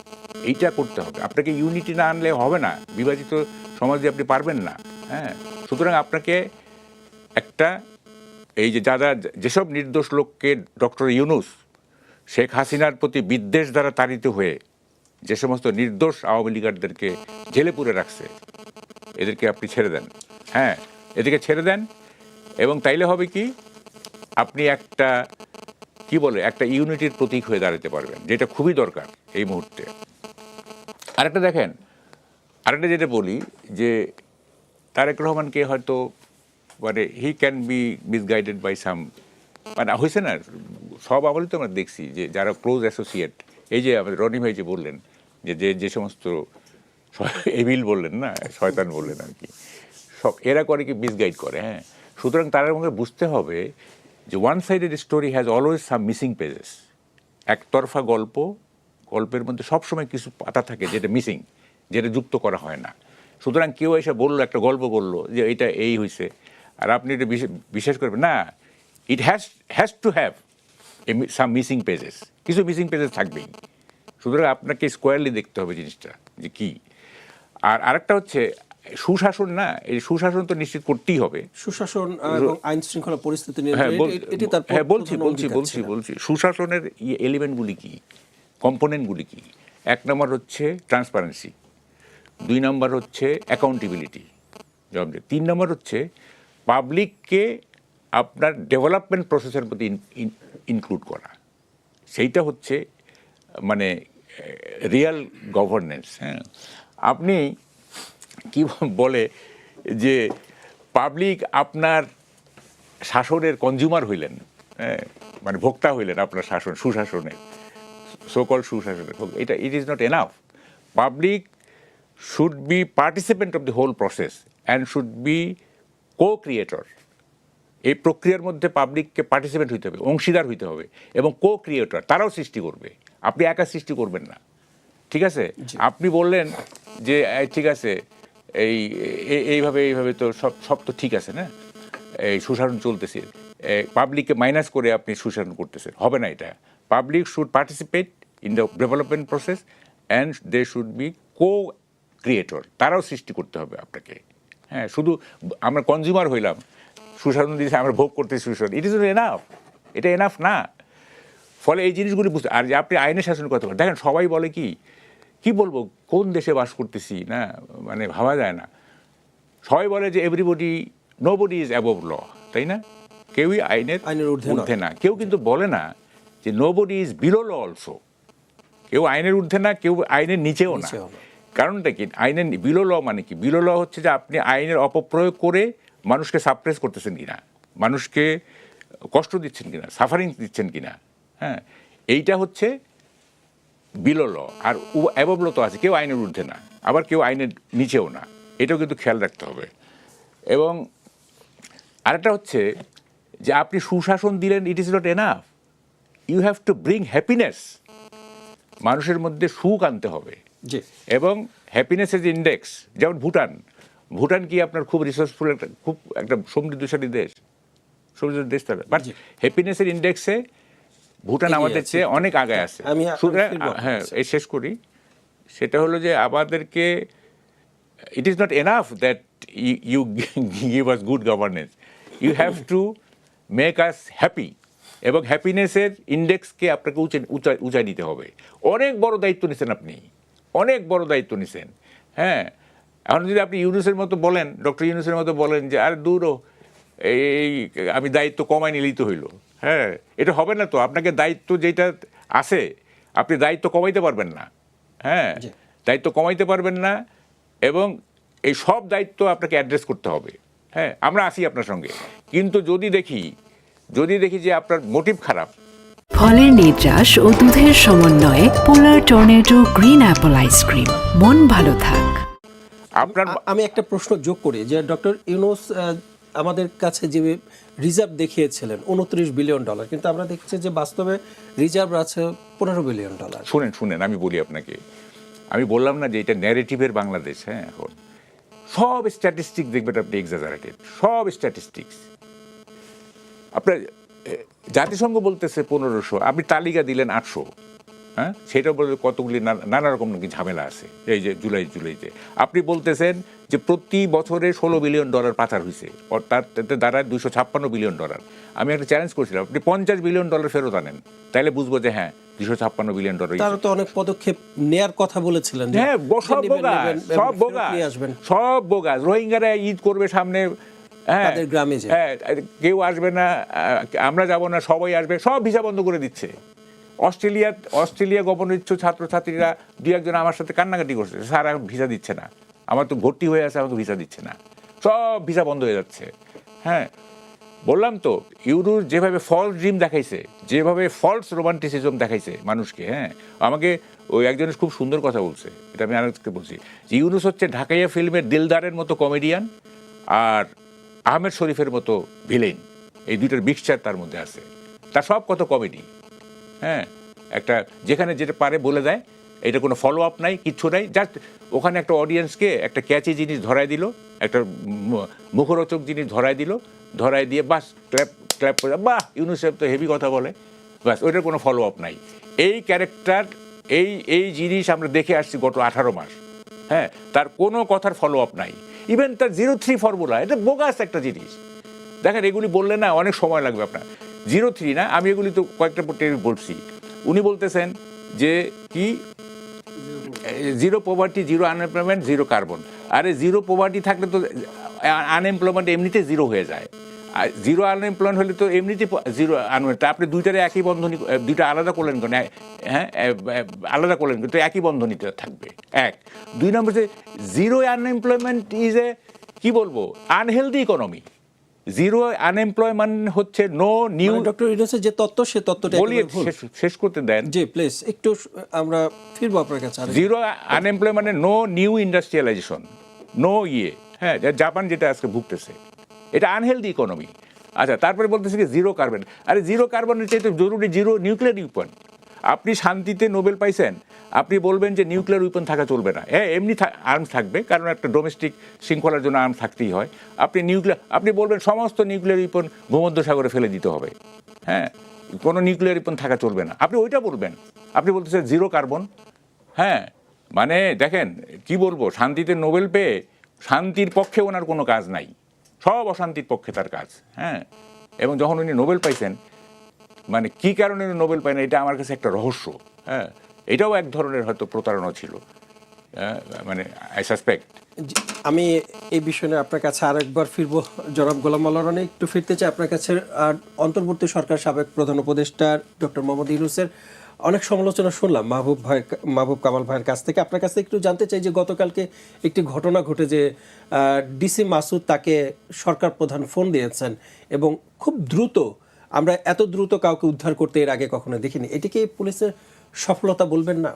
Speaker 2: এইটা করতে হবে। আপনাকে ইউনিটি না আনলে হবে না, বিভাজিত সমাজে আপনি পারবেন না। হ্যাঁ, সুতরাং আপনাকে একটা এই যে যেসব নির্দোষ লোককে ডক্টর ইউনূস শেখ হাসিনার প্রতি বিদ্বেষ দ্বারা তাড়িত হয়ে যে সমস্ত নির্দোষ আওয়ামী লীগারদেরকে জেলে পুরে রাখছে, এদেরকে আপনি ছেড়ে দেন। হ্যাঁ, এদেরকে ছেড়ে দেন এবং তাইলে হবে কি, আপনি একটা একটা ইউনিটির প্রতীক হয়ে দাঁড়াতে পারবেন, যেটা খুবই দরকার এই মুহূর্তে। আরেকটা দেখেন, আরেকটা যেটা বলি যে তারেক রহমানকে হয়তো মানে he can be misguided by some, মানে হয়েছে না, সব আমলই তো আমরা দেখছি যে যারা ক্লোজ অ্যাসোসিয়েট, এই যে রনি ভাই যে বললেন যে সমস্ত এভিল বললেন না, শয়তান বললেন আর কি, সব এরা করে কি মিসগাইড করে। হ্যাঁ, সুতরাং তার মধ্যে বুঝতে হবে যে one sided story has always some missing pages. একতরফা গল্পের মধ্যে সবসময় কিছু পাতা থাকে যেটা মিসিং, যেটা যুক্ত করা হয় না। সুতরাং কেউ এসে বললো, একটা গল্প বললো যে এটা এই হয়েছে, আর আপনি এটা বিশ্বাস করবেন না। It has to have some missing pages, কিছু মিসিং পেজেস থাকবেই। সুতরাং আপনাকে স্কোয়ারলি দেখতে হবে জিনিসটা যে কি। আর আরেকটা হচ্ছে সুশাসন, না, এই সুশাসন তো নিশ্চিত করতেই হবে।
Speaker 1: সুশাসন এবং আইন শৃঙ্খলা পরিস্থিতি নিয়ে
Speaker 2: বলছি সুশাসনের এলিমেন্টগুলি কি, কম্পোনেন্টগুলি কি। 1 নম্বর হচ্ছে ট্রান্সপারেন্সি, 2 নম্বর হচ্ছে অ্যাকাউন্টেবিলিটি, 3 নম্বর হচ্ছে পাবলিককে আপনার ডেভেলপমেন্ট প্রসেসের প্রতি ইনক্লুড করা। সেইটা হচ্ছে মানে রিয়াল গভর্নেন্স। হ্যাঁ, আপনি কি বলে যে পাবলিক আপনার শাসনের কনজিউমার হইলেন, মানে ভোক্তা হইলেন আপনার সুশাসনের, সোকল সুশাসনের। এটা it is not enough. Public should be participant of the whole process and should be co creator. এই প্রক্রিয়ার মধ্যে পাবলিককে পার্টিসিপেন্ট হইতে হবে, অংশীদার হইতে হবে এবং কো-ক্রিয়েটর, তারাও সৃষ্টি করবে, আপনি একা সৃষ্টি করবেন না। ঠিক আছে, আপনি বললেন যে ঠিক আছে এইভাবে তো সব তো ঠিক আছে না, এই সুশাসন চলতেছে, পাবলিককে মাইনাস করে আপনি সুশাসন করতেছেন, হবে না এটা। Public should participate in the development process and they should be co creator, তারাও সৃষ্টি করতে হবে আপনাকে। হ্যাঁ, শুধু আমরা কনজিউমার হইলাম, সুশাসন দিয়েছে, আমরা ভোগ করতেছি সুশাসন, ইট ইজ নট এনাফ, এটা এনাফ না। ফলে এই জিনিসগুলি বুঝতে, আর যে আপনি আইনের শাসন করতে পারেন। দেখেন, সবাই বলে কি বলবো, কোন দেশে বাস করতেছি না, মানে ভাবা যায় না। সবাই বলে যে নোবডি ইজ অ্যাবভ ল, তাই না? কেউই আইনের ঊর্ধ্বে না। কেউ কিন্তু বলে না যে nobody is below law also. কেউ আইনের ঊর্ধ্বে না, কেউ আইনের নিচেও না। কারণটা কি? আইনের বিলো ল মানে কি? বিলো ল হচ্ছে যে আপনি আইনের অপপ্রয়োগ করে মানুষকে সাপ্রেস করতেছেন কিনা, মানুষকে কষ্ট দিচ্ছেন কিনা, সাফারিং দিচ্ছেন কিনা। হ্যাঁ, এইটা হচ্ছে বিলো ল। আর অ্যাবভ ল তো আছে, কেউ আইনের ঊর্ধ্বে না, আবার কেউ আইনের নিচেও না। এটাও কিন্তু খেয়াল রাখতে হবে। এবং আরেকটা হচ্ছে যে আপনি সুশাসন দিলেন, it is not enough, you have to bring happiness. মানুষের মধ্যে সুখ আনতে হবে। এবং হ্যাপিনেসের যে ইন্ডেক্স, যেমন ভুটান কি আপনার খুব রিসোর্সফুল, খুব একটা সমৃদ্ধশালী দেশ তারা, বাট হ্যাপিনেসের ইন্ডেক্সে ভুটান আমাদের চেয়ে অনেক আগে আছে। হ্যাঁ, এই শেষ করি, সেটা হলো যে আমাদেরকে it is not enough that you give us good governance, you have to make us happy. এবং হ্যাপিনেসের ইন্ডেক্সকে আপনাকে উঁচাই নিতে হবে। অনেক বড় দায়িত্ব নিছেন আপনি, অনেক বড় দায়িত্ব নিছেন। হ্যাঁ, এখন যদি আপনি ইউনূসের মতো বলেন, ডক্টর ইউনূসের মতো বলেন যে আরে দূরও আমি দায়িত্ব কমাই নিলেই তো হইলো, হ্যাঁ, এটা হবে না তো। আপনাকে দায়িত্ব যেটা আছে, আপনি দায়িত্ব কমাইতে পারবেন না। হ্যাঁ, দায়িত্ব কমাইতে পারবেন না, এবং এই সব দায়িত্ব আপনাকে অ্যাড্রেস করতে হবে। হ্যাঁ, আমরা আছি আপনার সঙ্গে, কিন্তু যদি দেখি যে আপনার মোটিভ খারাপ।
Speaker 4: ফলের নির্যাস ও দুধের সমন্বয়ে পোলার টর্নেডো গ্রিন অ্যাপল আইসক্রিম, মন ভালো থাক।
Speaker 2: আপনার
Speaker 1: আমি একটা প্রশ্ন যোগ করি যে ডক্টর ইউনূস আমাদের কাছে যে রিজার্ভ দেখিয়েছিলেন $29 বিলিয়ন, কিন্তু আমরা দেখছি যে বাস্তবে রিজার্ভ আছে $15 বিলিয়ন।
Speaker 2: শুনেন আমি বলি আপনাকে, আমি বললাম না যে এটা ন্যারেটিভের বাংলাদেশ। হ্যাঁ, এখন সব স্ট্যাটিস্টিক্স দেখবেন আপনি এক্সাজারেটেড, সব স্ট্যাটিস্টিক্স। আপনার জাতিসংঘ বলতেছে 1500, আপনি তালিকা দিলেন 800। হ্যাঁ, সেটা বলতে কতগুলি নানা রকম নাকি ঝামেলা আছে। এই যে জুলাইতে আপনি বলতেছেন যে প্রতি বছরে $16 বিলিয়ন পাচার হয়েছে, অর্থাৎ দাঁড়ায় $256 বিলিয়ন। আমি একটা চ্যালেঞ্জ করেছিলাম, আপনি $50 বিলিয়ন ফেরত আনেন, তাহলে বুঝবো যে হ্যাঁ $256 বিলিয়ন।
Speaker 1: তারা তো অনেক পদক্ষেপ নেয়ার কথা বলেছিলেন।
Speaker 2: হ্যাঁ, সব বোগাস। রোহিঙ্গারা ঈদ করবে সামনে, হ্যাঁ,
Speaker 1: গ্রামে
Speaker 2: কেউ আসবে না, আমরা যাব না, সবাই আসবে, সব ভিসা বন্ধ করে দিচ্ছে। অস্ট্রেলিয়া গমনের ইচ্ছুক ছাত্রছাত্রীরা 2-1 জন আমার সাথে কান্নাকাটি করছে, স্যার এখন ভিসা দিচ্ছে না, আমার তো ভর্তি হয়ে আছে, আমাকে ভিসা দিচ্ছে না, সব ভিসা বন্ধ হয়ে যাচ্ছে। হ্যাঁ, বললাম তো, ইউনূস যেভাবে ফলস ড্রিম দেখাইছে, যেভাবে ফলস রোমান্টিসিজম দেখাইছে মানুষকে। হ্যাঁ, আমাকে ওই একজন খুব সুন্দর কথা বলছে, এটা আমি আরেককে বলছি, যে ইউনূস হচ্ছে ঢাকাইয়া ফিল্মের দিলদারের মতো কমেডিয়ান আর আহমেদ শরীফের মতো ভিলেন, এই দুইটার মিক্সচার তার মধ্যে আছে। তার সব কত কমেডি। হ্যাঁ, একটা যেখানে যেটা পারে বলে দেয়, এটা কোনো ফলো আপ নাই, কিচ্ছু নাই, জাস্ট ওখানে একটা অডিয়েন্সকে একটা ক্যাচি জিনিস ধরায় দিল, একটা মুখরোচক জিনিস ধরায় দিয়ে বাস ক্ল্যাপ করে, বাহ ইউনূস সাহেব তো হেভি কথা বলে, বাস, ওইটার কোনো ফলো আপ নাই। এই ক্যারেক্টার, এই জিনিস আমরা দেখে আসছি গত 18 মাস। হ্যাঁ, তার কোনো কথার ফলো আপ নাই। ইভেন তার 03 ফর্মুলা, এটা বোগাস একটা জিনিস। দেখেন, এগুলি বললে না অনেক সময় লাগবে আপনার। 03 না, আমি এগুলি তো কয়েকটা বলছি। উনি বলতেছেন যে কি, 0 পভার্টি, 0 আনএমপ্লয়মেন্ট, 0 কার্বন। আরে 0 পভার্টি থাকলে তো আনএমপ্লয়মেন্ট এমনিতে 0 হয়ে যায়, আর 0 আনএমপ্লয়মেন্ট হলে তো এমনিতে 0 আনএমপ্লয়মেন্ট। আপনি দুইটারে একই বন্ধনী, দুইটা আলাদা করলেন কেন? হ্যাঁ, আলাদা করলেন কিন্তু একই বন্ধনীতে থাকবে। 1, 2 নম্বর, 0 আনএমপ্লয়মেন্ট ইজ এ, কি বলবো, আনহেলদি ইকোনমি। 0 আনএমপ্লয়মেন্ট হচ্ছে নো নিউ।
Speaker 1: ডক্টর ইউনূসের যে তত্ত্ব, সে তত্ত্বটা
Speaker 2: বলিয়ে শেষ করতে দেন।
Speaker 1: জি প্লিজ, একটু আমরা ফিরবো আপনার কাছে।
Speaker 2: 0 unemployment, no new industrialisation, no হ্যাঁ, জাপান যেটা আজকে ভুগতেছে, এটা আনহেলদি ইকোনমি। আচ্ছা, তারপরে বলতেছে কি 0 কার্বন। আরে 0 কার্বনের চাইতে জরুরি 0 নিউক্লিয়ার উইপন। আপনি শান্তিতে নোবেল পাইছেন, আপনি বলবেন যে নিউক্লিয়ার উইপন থাকা চলবে না। হ্যাঁ, এমনি আর্মস থাকবে, কারণ একটা ডোমেস্টিক শৃঙ্খলার জন্য আর্মস থাকতেই হয়। আপনি বলবেন সমস্ত নিউক্লিয়ার উইপন ভূমধ্যসাগরে ফেলে দিতে হবে। হ্যাঁ, কোনো নিউক্লিয়ার উইপন থাকা চলবে না, আপনি ওইটা বলবেন। আপনি বলতেছেন 0 কার্বন। হ্যাঁ, মানে দেখেন কি বলবো, শান্তিতে নোবেল পেয়ে শান্তির পক্ষে ওনার কোনো কাজ নাই, সব অশান্তির পক্ষে তার কাজ। হ্যাঁ, এবং যখন উনি নোবেল পাইছেন, মানে কি কারণে নোবেল পায় না, এটা আমার কাছে একটা রহস্য। হ্যাঁ, এটাও এক ধরনের হয়তো প্রতারণা ছিল, মানে আই সাসপেক্ট।
Speaker 1: আমি এই বিষয়ে আপনার কাছে আরেকবার ফিরবো। জনাব গোলাম মোল্লা রনি, একটু ফিরতে চাই আপনার কাছে। অন্তর্বর্তী সরকার সাবেক প্রধান উপদেষ্টা ডক্টর মোহাম্মদ ইউনূসের অনেক সমালোচনা শুনলাম মাহবুব কামাল ভাইয়ের কাছ থেকে। আপনার কাছে একটু জানতে চাই যে গতকালকে একটি ঘটনা ঘটে যে ডিসি মাসুদ তাকে সরকার প্রধান ফোন দিয়েছেন, এবং খুব দ্রুত, আমরা এত দ্রুত কাউকে উদ্ধার করতে এর আগে কখনো দেখিনি। এটিকে পুলিশের সফলতা বলবেন না?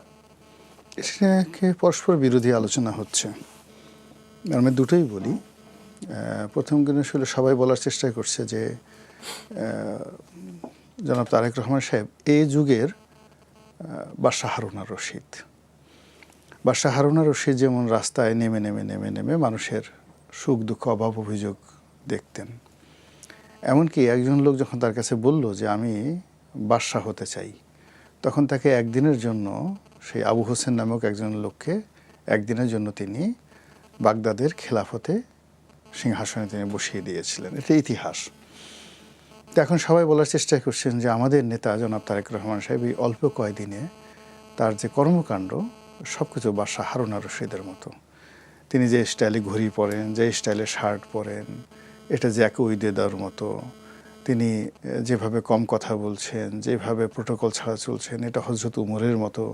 Speaker 3: এটাকে পরস্পর বিরোধী আলোচনা হচ্ছে। আমি দুটোই বলি। প্রথম দিনে আসলে সবাই বলার চেষ্টা করছে যে জনাব তারেক রহমান সাহেব এই যুগের বাদশাহ হারুনা রশিদ। বাদশাহ হারুনা রশিদ যেমন রাস্তায় নেমে মানুষের সুখ দুঃখ অভাব অভিযোগ দেখতেন, এমনকি একজন লোক যখন তার কাছে বলল যে আমি বাদশাহ হতে চাই, তখন তাকে একদিনের জন্য, সেই আবু হোসেন নামক একজন লোককে একদিনের জন্য তিনি বাগদাদের খেলাফতে সিংহাসনে তিনি বসিয়ে দিয়েছিলেন। এটা ইতিহাস। তো এখন সবাই বলার চেষ্টা করছেন যে আমাদের নেতা জনাব তারেক রহমান সাহেব এই অল্প কয়দিনে তার যে কর্মকাণ্ড সব কিছু বাদশাহ হারুনা রশিদের মতো। তিনি যে স্টাইলে ঘড়ি পরেন, যে স্টাইলে শার্ট পরেন, এটা জ্যাক উইদেদার মতো, তিনি যেভাবে কম কথা বলছেন, যেভাবে প্রোটোকল ছাড়া চলছেন, এটা হযরত উমরের মতো।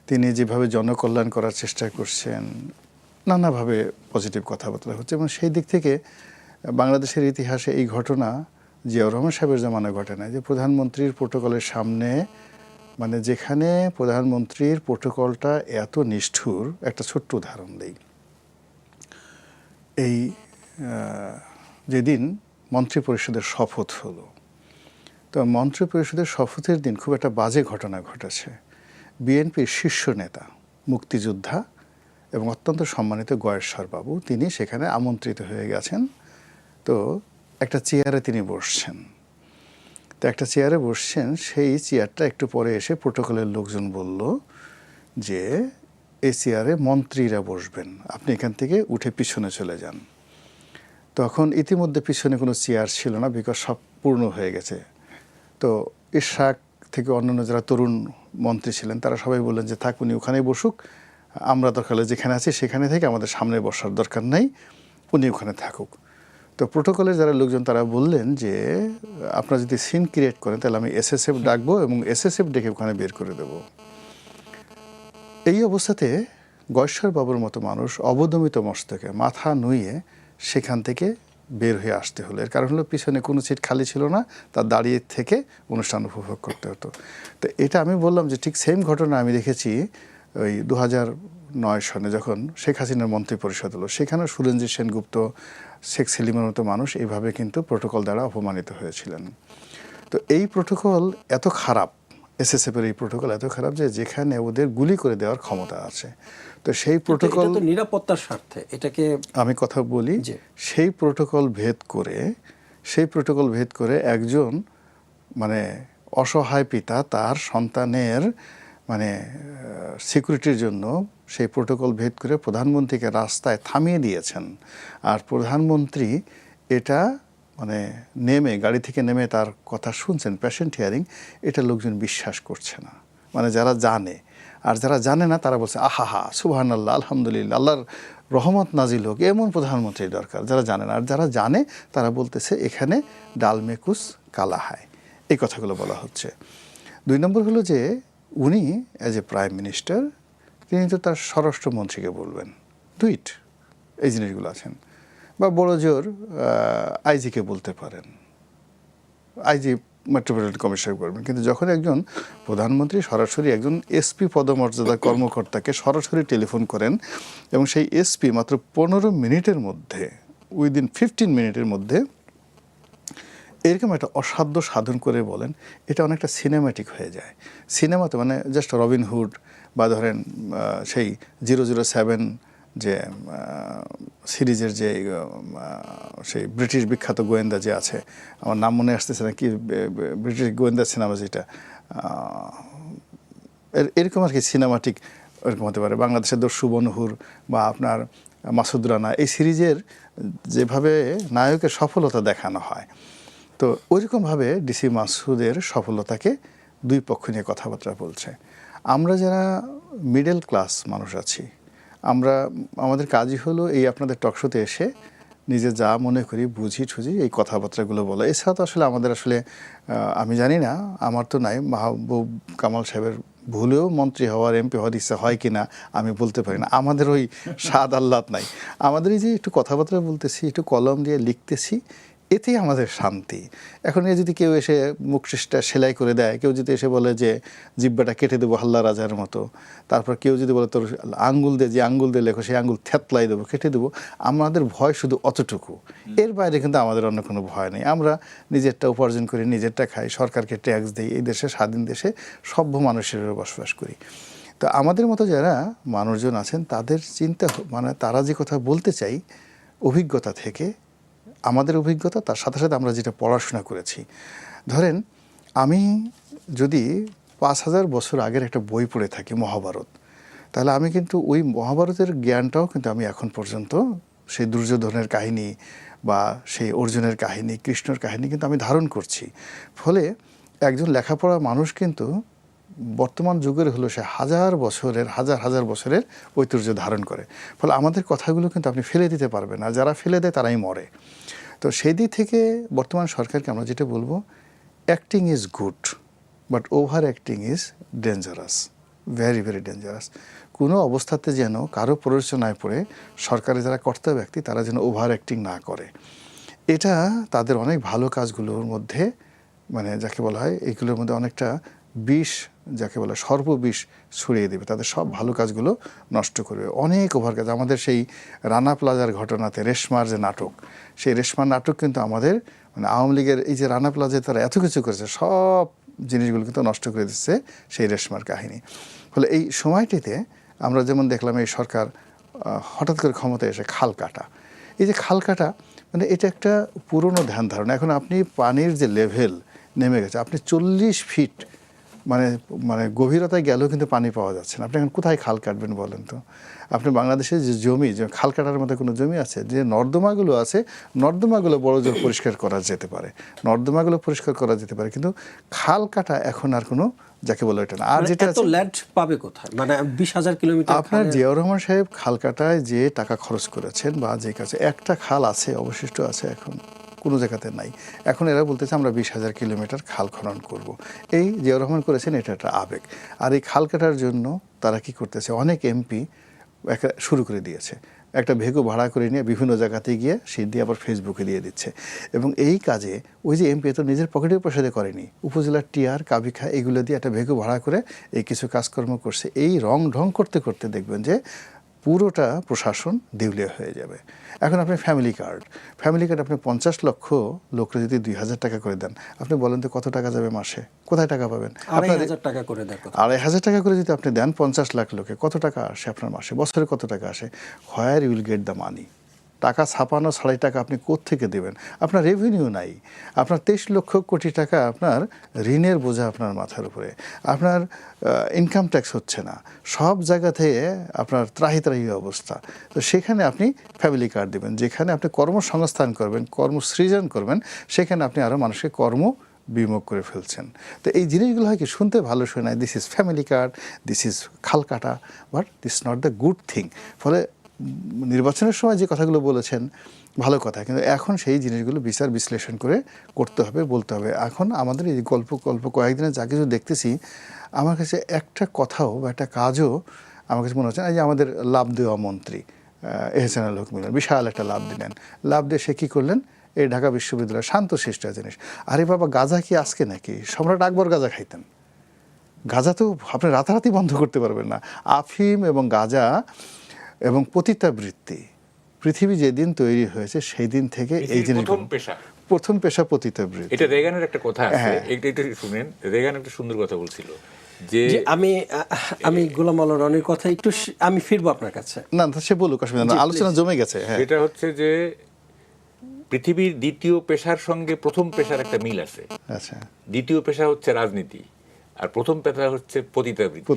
Speaker 3: তিনি যেভাবে জনকল্যাণ করার চেষ্টা করছেন, নানাভাবে পজিটিভ কথাবার্তা হচ্ছে, এবং সেই দিক থেকে বাংলাদেশের ইতিহাসে এই ঘটনা জিয়াউর রহমান সাহেবের জামানায় ঘটে না, যে প্রধানমন্ত্রীর প্রোটোকলের সামনে, মানে যেখানে প্রধানমন্ত্রীর প্রোটোকলটা এত নিষ্ঠুর। একটা ছোট্ট উদাহরণ দিই। এই যেদিন মন্ত্রিপরিষদের শপথ হলো, তো মন্ত্রিপরিষদের শপথের দিন খুব একটা বাজে ঘটনা ঘটেছে। বিএনপির শীর্ষ নেতা, মুক্তিযোদ্ধা এবং অত্যন্ত সম্মানিত গয়েশ্বর বাবু, তিনি সেখানে আমন্ত্রিত হয়ে গেছেন। তো একটা চেয়ারে তিনি বসছেন। তো একটা চেয়ারে বসছেন, সেই চেয়ারটা একটু পরে এসে প্রোটোকলের লোকজন বলল যে এই চেয়ারে মন্ত্রীরা বসবেন, আপনি এখান থেকে উঠে পিছনে চলে যান। তখন ইতিমধ্যে পিছনে কোনো চেয়ার ছিল না, বিকজ সব পূর্ণ হয়ে গেছে। তো ইশরাক থেকে অন্যান্য যারা তরুণ মন্ত্রী ছিলেন তারা সবাই বললেন যে থাক, উনি ওখানেই বসুক, আমরা দরকার হলে যেখানে আছি সেখানে থেকে আমাদের সামনে বসার দরকার নেই, উনি ওখানে থাকুক। তো প্রোটোকলের যারা লোকজন তারা বললেন যে আপনারা যদি সিন ক্রিয়েট করেন তাহলে আমি এসএসএফ ডাকবো এবং এসএসএফ ডেকে ওখানে বের করে দেব। এই অবস্থাতে গয়েশ্বর বাবুর মতো মানুষ অবদমিত মস্তকে মাথা নুইয়ে সেখান থেকে বের হয়ে আসতে হলো। এর কারণ হলো পিছনে কোনো সিট খালি ছিল না, তার দাঁড়িয়ে থেকে অনুষ্ঠান উপভোগ করতে হতো। তো এটা আমি বললাম যে ঠিক সেম ঘটনা আমি দেখেছি ওই 2009 সনে যখন শেখ হাসিনার মন্ত্রী পরিষদ হলো, সেখানেও সুরেন্দ্র সেনগুপ্ত, শেখ সেলিমের মতো মানুষ এইভাবে কিন্তু প্রোটোকল দ্বারা অপমানিত হয়েছিলেন। তো এই প্রোটোকল এত খারাপ, এসএসএফের এই প্রোটোকল এত খারাপ যে যেখানে ওদের গুলি করে দেওয়ার ক্ষমতা আছে। তো সেই প্রোটোকল
Speaker 1: তো নিরাপত্তার স্বার্থে এটাকে
Speaker 3: আমি কথা বলি, সেই প্রোটোকল ভেদ করে একজন মানে অসহায় পিতা তার সন্তানের মানে সিকিউরিটির জন্য সেই প্রোটোকল ভেদ করে প্রধানমন্ত্রীকে রাস্তায় থামিয়ে দিয়েছেন। আর প্রধানমন্ত্রী এটা মানে নেমে গাড়ি থেকে নেমে তার কথা শুনছেন, পেশেন্ট হিয়ারিং, এটা লোকজন বিশ্বাস করছে না। মানে যারা জানে, আর যারা জানে না তারা বলছে আহা সুবহানাল্লাহ, আলহামদুলিল্লাহ, আল্লাহর রহমত নাজিল হোক, এমন প্রধানমন্ত্রী দরকার। যারা জানে না, আর যারা জানে তারা বলতেছে এখানে ডাল মেকুস কালা হায়, এই কথাগুলো বলা হচ্ছে। 2 নম্বর হলো যে উনি অ্যাজ এ প্রাইম মিনিস্টার তিনি তো তার স্বরাষ্ট্রমন্ত্রীকে বলবেন, ডুইট, এই জিনিসগুলো আছেন, বা বড় জোর আইজিকে বলতে পারেন, আইজি মেট্রোপলিটন কমিশনার করবেন। কিন্তু যখন একজন প্রধানমন্ত্রী সরাসরি একজন এসপি পদমর্যাদার কর্মকর্তাকে সরাসরি টেলিফোন করেন এবং সেই এসপি মাত্র 15 মিনিটের মধ্যে, উইদিন 15 মিনিটের মধ্যে এরকম একটা অসাধ্য সাধন করে বলেন, এটা অনেকটা সিনেম্যাটিক হয়ে যায়। সিনেমাতে মানে জাস্ট রবিনহুড বা ধরেন সেই 007 যে সিরিজের যে সেই ব্রিটিশ বিখ্যাত গোয়েন্দা যে আছে, আমার নাম মনে আসতেছে না, কি ব্রিটিশ গোয়েন্দা সিনেমা যেটা, এরকম আর কি সিনেমাটিক এরকম হতে পারে। বাংলাদেশের দস্যু বনহুর বা আপনার মাসুদ রানা, এই সিরিজের যেভাবে নায়কের সফলতা দেখানো হয়, তো ওইরকমভাবে ডিসি মাসুদের সফলতাকে দুই পক্ষ নিয়ে কথাবার্তা বলছে। আমরা যারা মিডল ক্লাস মানুষ আছি, আমাদের কাজই হলো এই আপনাদের টকশোতে এসে নিজে যা মনে করি বুঝি ঠুঝি এই কথাবার্তাগুলো বলা। এছাড়া তো আসলে আমাদের আসলে আমি জানি না, আমার তো নাই, মাহবুব কামাল সাহেবের ভুলেও মন্ত্রী হওয়ার এমপি হওয়ার ইচ্ছা হয় কি না আমি বলতে পারি না, আমাদের ওই স্বাদ আহ্লাদ নাই। আমাদের এই যে একটু কথাবার্তা বলতেছি, একটু কলম দিয়ে লিখতেছি, এতেই আমাদের শান্তি। এখন যদি কেউ এসে মুখটা সেলাই করে দেয়, কেউ যদি এসে বলে যে জিব্বাটা কেটে দেবো হাল্লা রাজার মতো, তারপর কেউ যদি বলে তোর আঙ্গুল দিয়ে লেখো, সেই আঙ্গুল থ্যাতলাই দেবো, কেটে দেবো, আমাদের ভয় শুধু অতটুকু। এর বাইরে কিন্তু আমাদের অন্য কোনো ভয় নেই। আমরা নিজেরটা উপার্জন করি, নিজেরটা খাই, সরকারকে ট্যাক্স দিই, এই দেশে স্বাধীন দেশে সভ্য মানুষের বসবাস করি। তো আমাদের মতো যারা মানুষজন আছেন তাদের চিন্তা মানে তারা যে কথা বলতে চাই অভিজ্ঞতা থেকে, আমাদের অভিজ্ঞতা, তার সাথে সাথে আমরা যেটা পড়াশোনা করেছি। ধরেন আমি যদি 5000 বছর আগের একটা বই পড়ে থাকি মহাভারত, তাহলে আমি কিন্তু ওই মহাভারতের জ্ঞানটাও কিন্তু আমি এখন পর্যন্ত সেই দুর্যোধনের কাহিনী বা সেই অর্জুনের কাহিনী, কৃষ্ণর কাহিনী কিন্তু আমি ধারণ করছি। ফলে একজন লেখাপড়া মানুষ কিন্তু বর্তমান যুগের হলো সে হাজার হাজার বছরের ঐতিহ্য ধারণ করে। ফলে আমাদের কথাগুলো কিন্তু আপনি ফেলে দিতে পারবেন না, যারা ফেলে দেয় তারাই মরে। তো সেই দিক থেকে বর্তমান সরকারকে আমরা যেটা বলবো, acting is good but over acting is dangerous, very very dangerous. কোনো অবস্থাতে যেন কারো প্ররোচনায় পড়ে সরকারের যারা কর্তা ব্যক্তি তারা যেন ওভার অ্যাক্টিং না করে। এটা তাদের অনেক ভালো কাজগুলোর মধ্যে মানে যাকে বলা হয় এগুলোর মধ্যে অনেকটা বিষ, যাকে বলে সর্ববিষ ছড়িয়ে দেবে, তাদের সব ভালো কাজগুলো নষ্ট করবে। অনেক ওভার কাজ, আমাদের সেই রানা প্লাজার ঘটনাতে রেশমার যে নাটক, সেই রেশমার নাটক কিন্তু আমাদের মানে আওয়ামী লীগের এই যে রানা প্লাজায় তারা এত কিছু করেছে সব জিনিসগুলো কিন্তু নষ্ট করে দিচ্ছে সেই রেশমার কাহিনী। ফলে এই সময়টিতে আমরা যেমন দেখলাম এই সরকার হঠাৎ করে ক্ষমতায় এসে খাল কাটা, এই যে খাল কাটা মানে এটা একটা পুরনো ধ্যান ধারণা। এখন আপনি পানির যে লেভেল নেমে গেছে, আপনি 40 ফিট মানে মানে গভীরতায় গেলেও কিন্তু পানি পাওয়া যাচ্ছে না। আপনি এখন কোথায় খাল কাটবেন বলেন তো? আপনি বাংলাদেশের যে জমি, যে খাল কাটার মধ্যে কোনো জমি আছে? যে নর্দমাগুলো আছে, নর্দমাগুলো বড় জোর পরিষ্কার করা যেতে পারে, নর্দমাগুলো পরিষ্কার করা যেতে পারে, কিন্তু খাল কাটা এখন আর কোনো যাকে বলে এটা না। আর যেটা
Speaker 1: এত ল্যান্ড পাবে কোথায়? মানে 20,000 কিলোমিটার।
Speaker 3: আপনার জিয়াউর রহমান সাহেব খাল কাটায় যে টাকা খরচ করেছেন বা যে কাছে একটা খাল আছে অবশিষ্ট আছে, এখন কোনো জায়গাতে নাই। এখন এরা বলতেছে আমরা 20,000 কিলোমিটার খাল খনন করব। এই জিয়াউর রহমান করেছেন, এটা একটা আবেগ। আর এই খাল কাটার জন্য তারা কি করতেছে, অনেক এমপি শুরু করে দিয়েছে, একটা ভেগু ভাড়া করে নিয়ে বিভিন্ন জায়গাতে গিয়ে শীত দিয়ে আবার ফেসবুকে দিয়ে দিচ্ছে। এবং এই কাজে ওই যে এমপি তো নিজের পকেটের পয়সা দিয়ে করেনি, উপজেলার টিআর কাবিখা এগুলো দিয়ে একটা ভেগু ভাড়া করে এই কিছু কাজকর্ম করছে। এই রং ঢং করতে করতে দেখবেন যে পুরোটা প্রশাসন দেউলিয়া হয়ে যাবে। এখন আপনি ফ্যামিলি কার্ড আপনি 50 লক্ষ লোককে যদি 2,000 টাকা করে দেন, আপনি বলেন তো কত টাকা যাবে মাসে? কোথায় টাকা পাবেন?
Speaker 1: 2,500 টাকা করে দেখো।
Speaker 3: 2,500 টাকা করে যদি আপনি দেন 50 লাখ লোকে, কত টাকা আসে আপনার মাসে? বছরে কত টাকা আসে? Where you will get the money? টাকা ছাপানো ছাড়াই টাকা আপনি কোত্থেকে দেবেন? আপনার রেভিনিউ নাই, আপনার 23 লক্ষ কোটি টাকা আপনার ঋণের বোঝা আপনার মাথার উপরে, আপনার ইনকাম ট্যাক্স হচ্ছে না, সব জায়গা থেকে আপনার ত্রাহি ত্রাহি অবস্থা। তো সেখানে আপনি ফ্যামিলি কার্ড দেবেন, যেখানে আপনি কর্মসংস্থান করবেন, কর্মসৃজন করবেন, সেখানে আপনি আরও মানুষকে বিমুখ করে ফেলছেন। তো এই জিনিসগুলো হয় কি শুনতে ভালো শোনায়, this is family card, this is খাল কাটা, but this not the good thing. ফলে নির্বাচনের সময় যে কথাগুলো বলেছেন ভালো কথা, কিন্তু এখন সেই জিনিসগুলো বিচার বিশ্লেষণ করে করতে হবে, বলতে হবে। এখন আমাদের এই গল্প কয়েকদিনে যা কিছু দেখতেছি, আমার কাছে একটা কথাও বা একটা কাজও আমার কাছে মনে হচ্ছে এই যে আমাদের লাভ দেওয়া মন্ত্রী এহসানুল হক মিলন বিশাল একটা লাভ দিলেন, লাভ দিয়ে সে কী করলেন, এই ঢাকা বিশ্ববিদ্যালয়ের শান্তশিষ্ট জিনিস। আরে বাবা, গাঁজা কি আজকে নাকি? সম্রাট আকবর গাঁজা খাইতেন। গাঁজা তো আপনি রাতারাতি বন্ধ করতে পারবেন না। আফিম এবং গাঁজা এবং পতিতাবৃত্তি, পৃথিবী যেদিন তৈরি হয়েছে সেই দিন থেকে এই জিনিস প্রথম পেশা পতিতাবৃত্তি।
Speaker 2: এটা রেগানের একটা কথা আছে, একটু শুনেন। রেগান একটা সুন্দর কথা বলছিল যে
Speaker 1: আমি গোলাম আল্লাহ রনির কথা একটু আমি ফিরবো আপনার কাছে।
Speaker 3: না সে বলুক, অসুবিধা না, আলোচনা জমে গেছে।
Speaker 2: এটা হচ্ছে যে পৃথিবীর দ্বিতীয় পেশার সঙ্গে প্রথম পেশার একটা মিল আছে। আচ্ছা, দ্বিতীয় পেশা হচ্ছে রাজনীতি আর প্রথম পেশা হচ্ছে পতিতাবৃত্তি।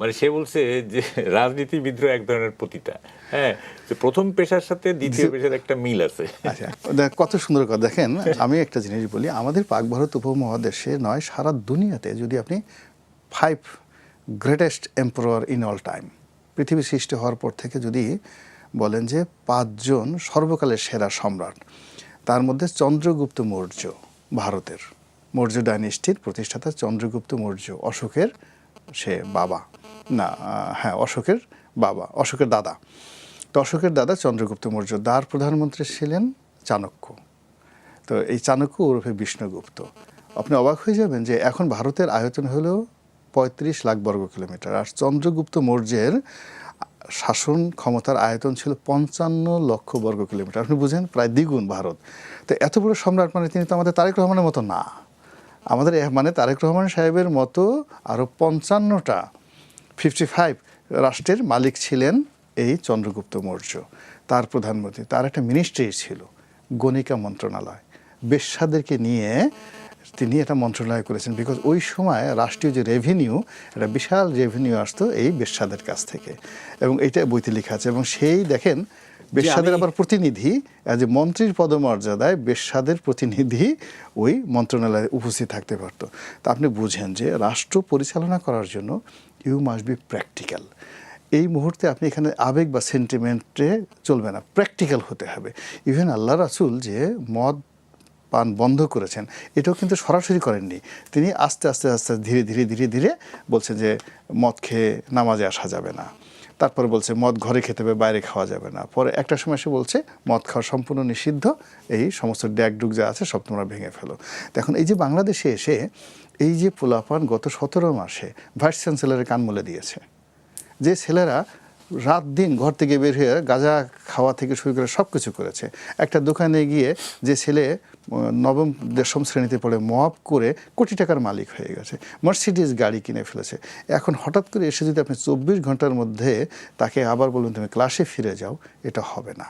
Speaker 2: মানে সে বলছে যে রাজনীতিবিদরা এক ধরনের পতিতা। হ্যাঁ, প্রথম পেশার সাথে দ্বিতীয় পেশার একটা মিল আছে।
Speaker 3: আচ্ছা, কত সুন্দর কথা। দেখেন, আমি একটা জিনিস বলি, আমাদের পাক ভারত উপমহাদেশে নয়, সারা দুনিয়াতে যদি আপনি 5 greatest emperor in all time, পৃথিবী সৃষ্টি হওয়ার পর থেকে যদি বলেন যে 5 জন সর্বকালের সেরা সম্রাট, তার মধ্যে চন্দ্রগুপ্ত মৌর্য, ভারতের মৌর্য ডাইনেস্টির প্রতিষ্ঠাতা চন্দ্রগুপ্ত মৌর্য, অশোকের সে বাবা, না হ্যাঁ অশোকের বাবা, অশোকের দাদা। তো অশোকের দাদা চন্দ্রগুপ্ত মৌর্য, তার প্রধানমন্ত্রী ছিলেন চাণক্য। তো এই চাণক্য ওরফে বিষ্ণুগুপ্ত। আপনি অবাক হয়ে যাবেন যে এখন ভারতের আয়তন হলো 35 লাখ বর্গ কিলোমিটার, আর চন্দ্রগুপ্ত মৌর্যের শাসন ক্ষমতার আয়তন ছিল 55 লক্ষ বর্গ কিলোমিটার। আপনি বুঝেন, প্রায় দ্বিগুণ ভারত। তো এত বড় সম্রাট, মানে তিনি তো আমাদের তারেক রহমানের মতো না। আমাদের মানে তারেক রহমান সাহেবের মতো আরও 55টা 55 রাষ্ট্রের মালিক ছিলেন এই চন্দ্রগুপ্ত মৌর্য। তার প্রধানমন্ত্রী, তার একটা মিনিস্ট্রি ছিল গণিকা মন্ত্রণালয়, বেশ্যাদেরকে নিয়ে তিনি এটা মন্ত্রণালয় করেছেন। বিকজ ওই সময় রাষ্ট্রীয় যে রেভিনিউ, একটা বিশাল রেভিনিউ আসতো এই বেশ্যাদের কাছ থেকে, এবং এইটা বইতে লেখা আছে। এবং সেই দেখেন বেশ্যাদের আবার প্রতিনিধি, যে মন্ত্রীর পদমর্যাদায় বেশ্যাদের প্রতিনিধি ওই মন্ত্রণালয়ে উপস্থিত থাকতে পারত। তা আপনি বুঝেন যে রাষ্ট্র পরিচালনা করার জন্য ইউ মাস্ট বি প্র্যাকটিক্যাল। এই মুহূর্তে আপনি এখানে আবেগ বা সেন্টিমেন্টে চলবে না, প্র্যাকটিক্যাল হতে হবে। ইভেন আল্লাহ রাসূল যে মদ পান বন্ধ করেছেন এটাও কিন্তু সরাসরি করেননি, তিনি আস্তে আস্তে আস্তে ধীরে ধীরে ধীরে ধীরে বলছেন যে মদ খেয়ে নামাজে আসা যাবে না, তারপরে বলছে মদ ঘরে খেতে হবে, বাইরে খাওয়া যাবে না, পরে একটা সময় এসে বলছে মদ খাওয়া সম্পূর্ণ নিষিদ্ধ, এই সমস্ত ড্যাগডুগ যা আছে সব তোমরা ভেঙে ফেলো। দেখুন এই যে বাংলাদেশে এসে এই যে পোলাপান গত 17 মাসে ভাইস চ্যান্সেলরের কান মলে দিয়েছে, যে ছেলেরা রাত দিন ঘর থেকে বের হয়ে গাঁজা খাওয়া থেকে শুরু করে সব কিছু করেছে, একটা দোকানে গিয়ে যে ছেলে নবম দশম শ্রেণীতে পড়ে মব করে কোটি টাকার মালিক হয়ে গেছে, মার্সিডিজ গাড়ি কিনে ফেলেছে, এখন হঠাৎ করে এসে যদি আপনি 24 ঘন্টার মধ্যে তাকে আবার বলুন তুমি ক্লাসে ফিরে যাও, এটা হবে না,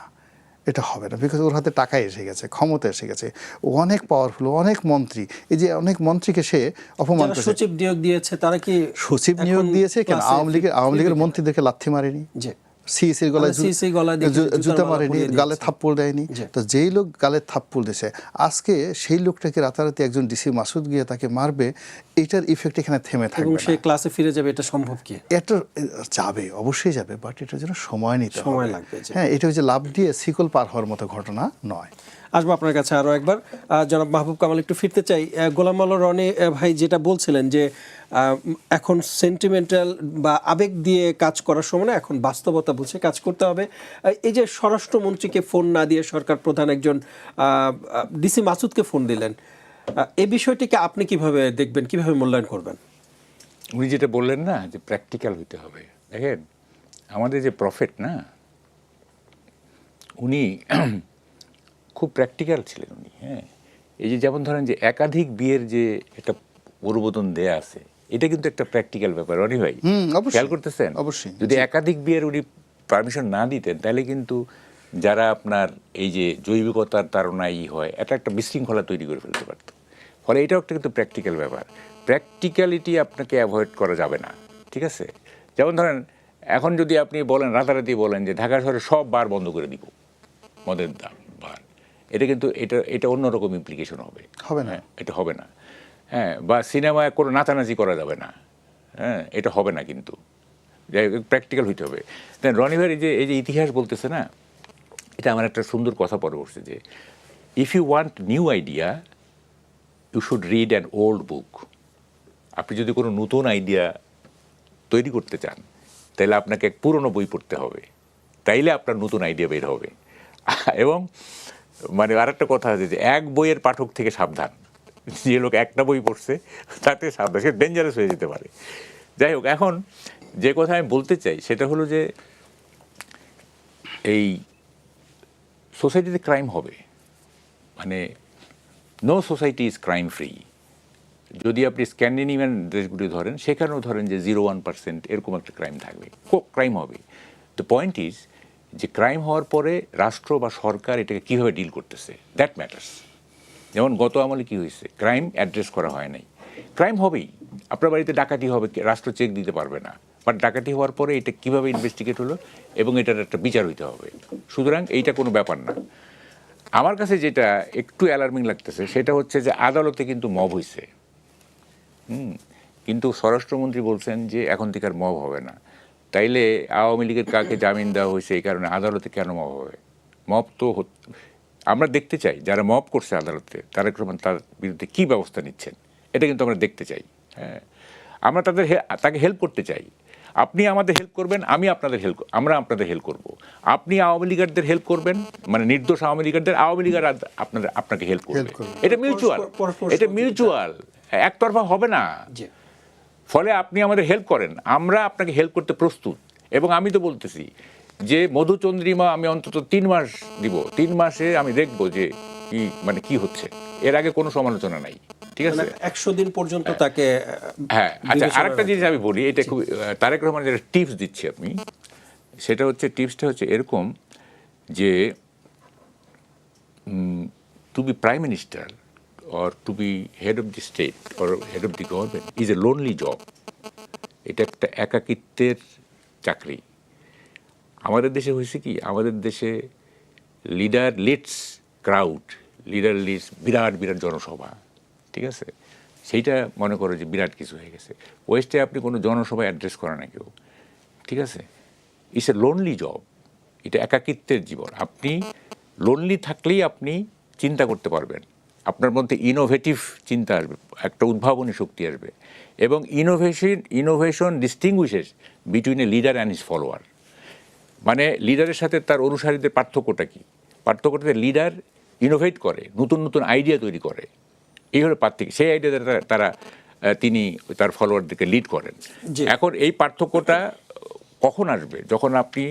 Speaker 3: এটা হবে না। বিকজ ওর হাতে টাকা এসে গেছে, ক্ষমতা এসে গেছে, ও অনেক পাওয়ারফুল, অনেক মন্ত্রী, এই যে অনেক মন্ত্রীকে সে অপমান করেছে।
Speaker 1: সচিব নিয়োগ দিয়েছে তারা কি
Speaker 3: সচিব নিয়োগ দিয়েছে কেন? আওয়ামী লীগের মন্ত্রীদেরকে লাথি মারেনি, সিএসির গলায় জুতা মারেনি, গালে থাপ্পড় দেয়নি, তো যেই লোক গালে থাপ্পড় দিয়েছে আজকে সেই লোকটাকে রাতারাতি একজন ডিসি মাসুদ গিয়ে তাকে মারবে, এটার ইফেক্ট এখানে থেমে থাকবে না।
Speaker 1: সে ক্লাসে ফিরে যাবে, এটা সম্ভব কি?
Speaker 3: এটা যাবে, অবশ্যই যাবে, বাট এটার জন্য সময় নিতে হবে,
Speaker 1: সময় লাগবে।
Speaker 3: হ্যাঁ, এটা হচ্ছে লাভ দিয়ে শিকল পার হওয়ার মতো ঘটনা নয়।
Speaker 1: আসবো আপনার কাছে আরও একবার। জনাব মাহবুব কামাল, একটু ফিরতে চাই। গোলাম আল্লাহ রনি ভাই যেটা বলছিলেন যে এখন সেন্টিমেন্টাল বা আবেগ দিয়ে কাজ করার সময় না, এখন বাস্তবতা বুঝে কাজ করতে হবে। এই যে স্বরাষ্ট্রমন্ত্রীকে ফোন না দিয়ে সরকার প্রধান একজন ডিসি মাসুদকে ফোন দিলেন, এই বিষয়টিকে আপনি কিভাবে দেখবেন, কিভাবে মূল্যায়ন করবেন?
Speaker 2: উনি যেটা বললেন না যে প্র্যাকটিক্যাল হতে হবে, দেখেন আমাদের যে প্রফেট না, উনি খুব প্র্যাকটিক্যাল ছিলেন উনি। হ্যাঁ, এই যে যেমন ধরেন যে একাধিক বিয়ের যে একটা অনুমোদন দেয়া আছে, এটা কিন্তু একটা প্র্যাকটিক্যাল ব্যাপার। রনি ভাই খেয়াল করতেছেন?
Speaker 3: অবশ্যই।
Speaker 2: যদি একাধিক বিয়ের উনি পারমিশন না দিতেন তাহলে কিন্তু যারা আপনার এই যে জৈবিকতার তাড়নায় হয়, এটা একটা বিশৃঙ্খলা তৈরি করে ফেলতে পারত। ফলে এটাও একটা কিন্তু প্র্যাকটিক্যাল ব্যাপার। প্র্যাকটিক্যালিটি আপনাকে অ্যাভয়েড করা যাবে না, ঠিক আছে? যেমন ধরেন এখন যদি আপনি বলেন, রাতারাতি বলেন যে ঢাকা শহরে সব বার বন্ধ করে দিব, মদের দাম বার, এটা কিন্তু এটা অন্যরকম ইমপ্লিকেশন হবে
Speaker 3: না,
Speaker 2: এটা হবে না। হ্যাঁ, বা সিনেমায় কোনো নাচানাচি করা যাবে না, হ্যাঁ, এটা হবে না। কিন্তু যাই হোক প্র্যাকটিক্যাল হইতে হবে। দেন রনিভার এই যে ইতিহাস বলতেছে না, এটা আমার একটা সুন্দর কথা পরে বসছে যে if you want new idea you should read an old book. আপনি যদি কোনো নতুন আইডিয়া তৈরি করতে চান তাহলে আপনাকে এক পুরনো বই পড়তে হবে, তাইলে আপনার নতুন আইডিয়া বের হবে। এবং মানে আর একটা কথা আছে যে এক বইয়ের পাঠক থেকে সাবধান, যে লোক একটা বই পড়ছে তাতে সাবধান, সে ডেঞ্জারাস হয়ে যেতে পারে। যাই হোক, এখন যে কথা আমি বলতে চাই সেটা হলো যে এই সোসাইটিতে ক্রাইম হবে, মানে no society is crime free. যদি আপনি স্ক্যান্ডিনেভিয়ান দেশগুলি ধরেন, সেখানেও ধরেন যে 0.1% এরকম একটা ক্রাইম থাকবে, ক্রাইম হবে। দ্য পয়েন্ট ইজ যে ক্রাইম হওয়ার পরে রাষ্ট্র বা সরকার এটাকে কীভাবে ডিল করতেছে, দ্যাট ম্যাটার্স। যেমন গত আমলে কী হয়েছে, ক্রাইম অ্যাড্রেস করা হয় নাই। ক্রাইম হবেই, আপনার বাড়িতে ডাকাতি হবে, রাষ্ট্র চেক দিতে পারবে না, বাট ডাকাতি হওয়ার পরে এটা কীভাবে ইনভেস্টিগেট হলো এবং এটার একটা বিচার হইতে হবে। সুতরাং এইটা কোনো ব্যাপার না। আমার কাছে যেটা একটু অ্যালার্মিং লাগতেছে সেটা হচ্ছে যে আদালতে কিন্তু মব হয়েছে, কিন্তু স্বরাষ্ট্রমন্ত্রী বলছেন যে এখন থেকে আর মব হবে না। তাইলে আওয়ামী লীগের কাকে জামিন দেওয়া হয়েছে এই কারণে আদালতে কেন মব হবে? মব তো আমরা দেখতে চাই যারা মব করছে আদালতে তারেক রহমান তার বিরুদ্ধে কী ব্যবস্থা নিচ্ছেন, এটা কিন্তু আমরা দেখতে চাই। হ্যাঁ, আমরা তাকে হেল্প করতে চাই। আপনি আমাদের হেল্প করবেন, আমরা আপনাদের হেল্প করব। আপনি আওয়ামী লীগারদের হেল্প করবেন, মানে নির্দোষ আওয়ামী লীগারদের, আওয়ামী লীগার আপনাকে হেল্প করবে। এটা মিউচুয়াল, একতরফা হবে না। ফলে আপনি আমাদের হেল্প করেন, আমরা আপনাকে হেল্প করতে প্রস্তুত। এবং আমি তো বলতেছি যে মধুচন্দ্রিমা আমি অন্তত 3 মাস দিব, 3 মাসে আমি দেখব যে কি হচ্ছে। এর আগে কোনো সমালোচনা নাই, ঠিক আছে?
Speaker 1: 100 দিন পর্যন্ত তাকে।
Speaker 2: হ্যাঁ, আচ্ছা, আরেকটা জিনিস আমি বলি, এটা খুব তারেক রহমান যেটা টিপস দিচ্ছি আমি, সেটা হচ্ছে টিপসটা হচ্ছে এরকম যে to be prime minister or to be head of the state or head of the government is a lonely job. এটা একটা একাকিত্বের চাকরি। আমাদের দেশে হয়েছে কি, আমাদের দেশে leader leads crowd, leader leads বিরাট বিরাট জনসভা, ঠিক আছে? সেইটা মনে করো যে বিরাট কিছু হয়ে গেছে। ওয়েস্টে আপনি কোনো জনসভায় অ্যাড্রেস করে না কেউ, ঠিক আছে? ইটস এ লোনলি জব, এটা একাকিত্বের জীবন। আপনি লোনলি থাকলেই আপনি চিন্তা করতে পারবেন, আপনার মধ্যে ইনোভেটিভ চিন্তা আসবে, একটা উদ্ভাবনী শক্তি আসবে, এবং innovation ডিস্টিংগুইশেস between a leader and his follower. মানে লিডারের সাথে তার অনুসারীদের পার্থক্যটা কি? পার্থক্যটা লিডার ইনোভেট করে, নতুন নতুন আইডিয়া তৈরি করে, এই হলো পার্থক্য। সেই আইডিয়া তারা তিনি তার ফলোয়ারদেরকে লিড করেন। এখন এই পার্থক্যটা কখন আসবে? যখন আপনি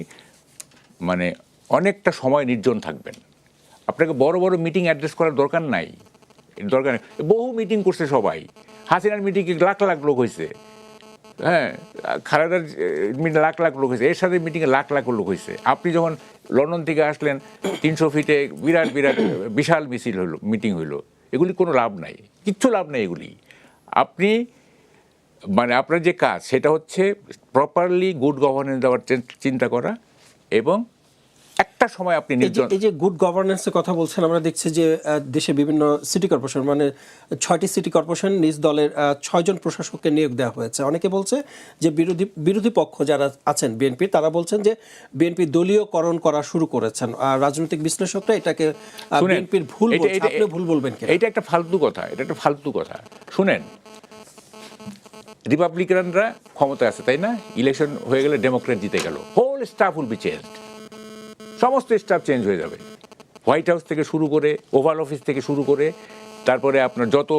Speaker 2: মানে অনেকটা সময় নির্জন থাকবেন। আপনাকে বড় বড় মিটিং অ্যাড্রেস করার দরকার নাই, বহু মিটিং করছে সবাই। হাসিনার মিটিংয়ে লাখ লাখ লোক হয়েছে, হ্যাঁ, খালেদার মিটিংয়ে লাখ লাখ লোক হয়েছে, এর সাথে মিটিংয়ে লাখ লাখ লোক হয়েছে। আপনি যখন লন্ডন থেকে আসলেন 300 ফিটে বিরাট বিরাট বিশাল মিছিল হলো, মিটিং হইলো, এগুলি কোনো লাভ নাই, কিচ্ছু লাভ নাই এগুলি। আপনি মানে আপনার যে কাজ সেটা হচ্ছে প্রপারলি গুড গভর্নেন্স দেওয়ার চিন্তা করা, এবং একটা সময় আপনি নির্জন।
Speaker 1: এই যে গুড গভর্নেন্সের কথা বলছেন, আমরা দেখছি যে দেশে বিভিন্ন সিটি কর্পোরেশন, মানে 6টি সিটি কর্পোরেশন নিজ দলের 6 জন প্রশাসককে নিয়োগ দেওয়া হয়েছে। অনেকে বলছে যে বিরোধী পক্ষ যারা আছেন বিএনপি, তারা বলছেন যে বিএনপি দলীয়করণ করা শুরু করেছেন। রাজনৈতিক বিশ্লেষকরা এটাকে বিএনপির ভুল বলছে, আপনি ভুল বলবেন কি?
Speaker 2: এটা একটা ফালতু কথা, এটা একটা ফালতু কথা। শুনেন, রিপাবলিকানরা ক্ষমতায় আছে, তাই না? ইলেকশন হয়ে গেলে ডেমোক্রেট জিতে গেল, whole stuff will be changed, সমস্ত স্টাফ চেঞ্জ হয়ে যাবে। হোয়াইট হাউস থেকে শুরু করে, ওভাল অফিস থেকে শুরু করে, তারপরে আপনার যত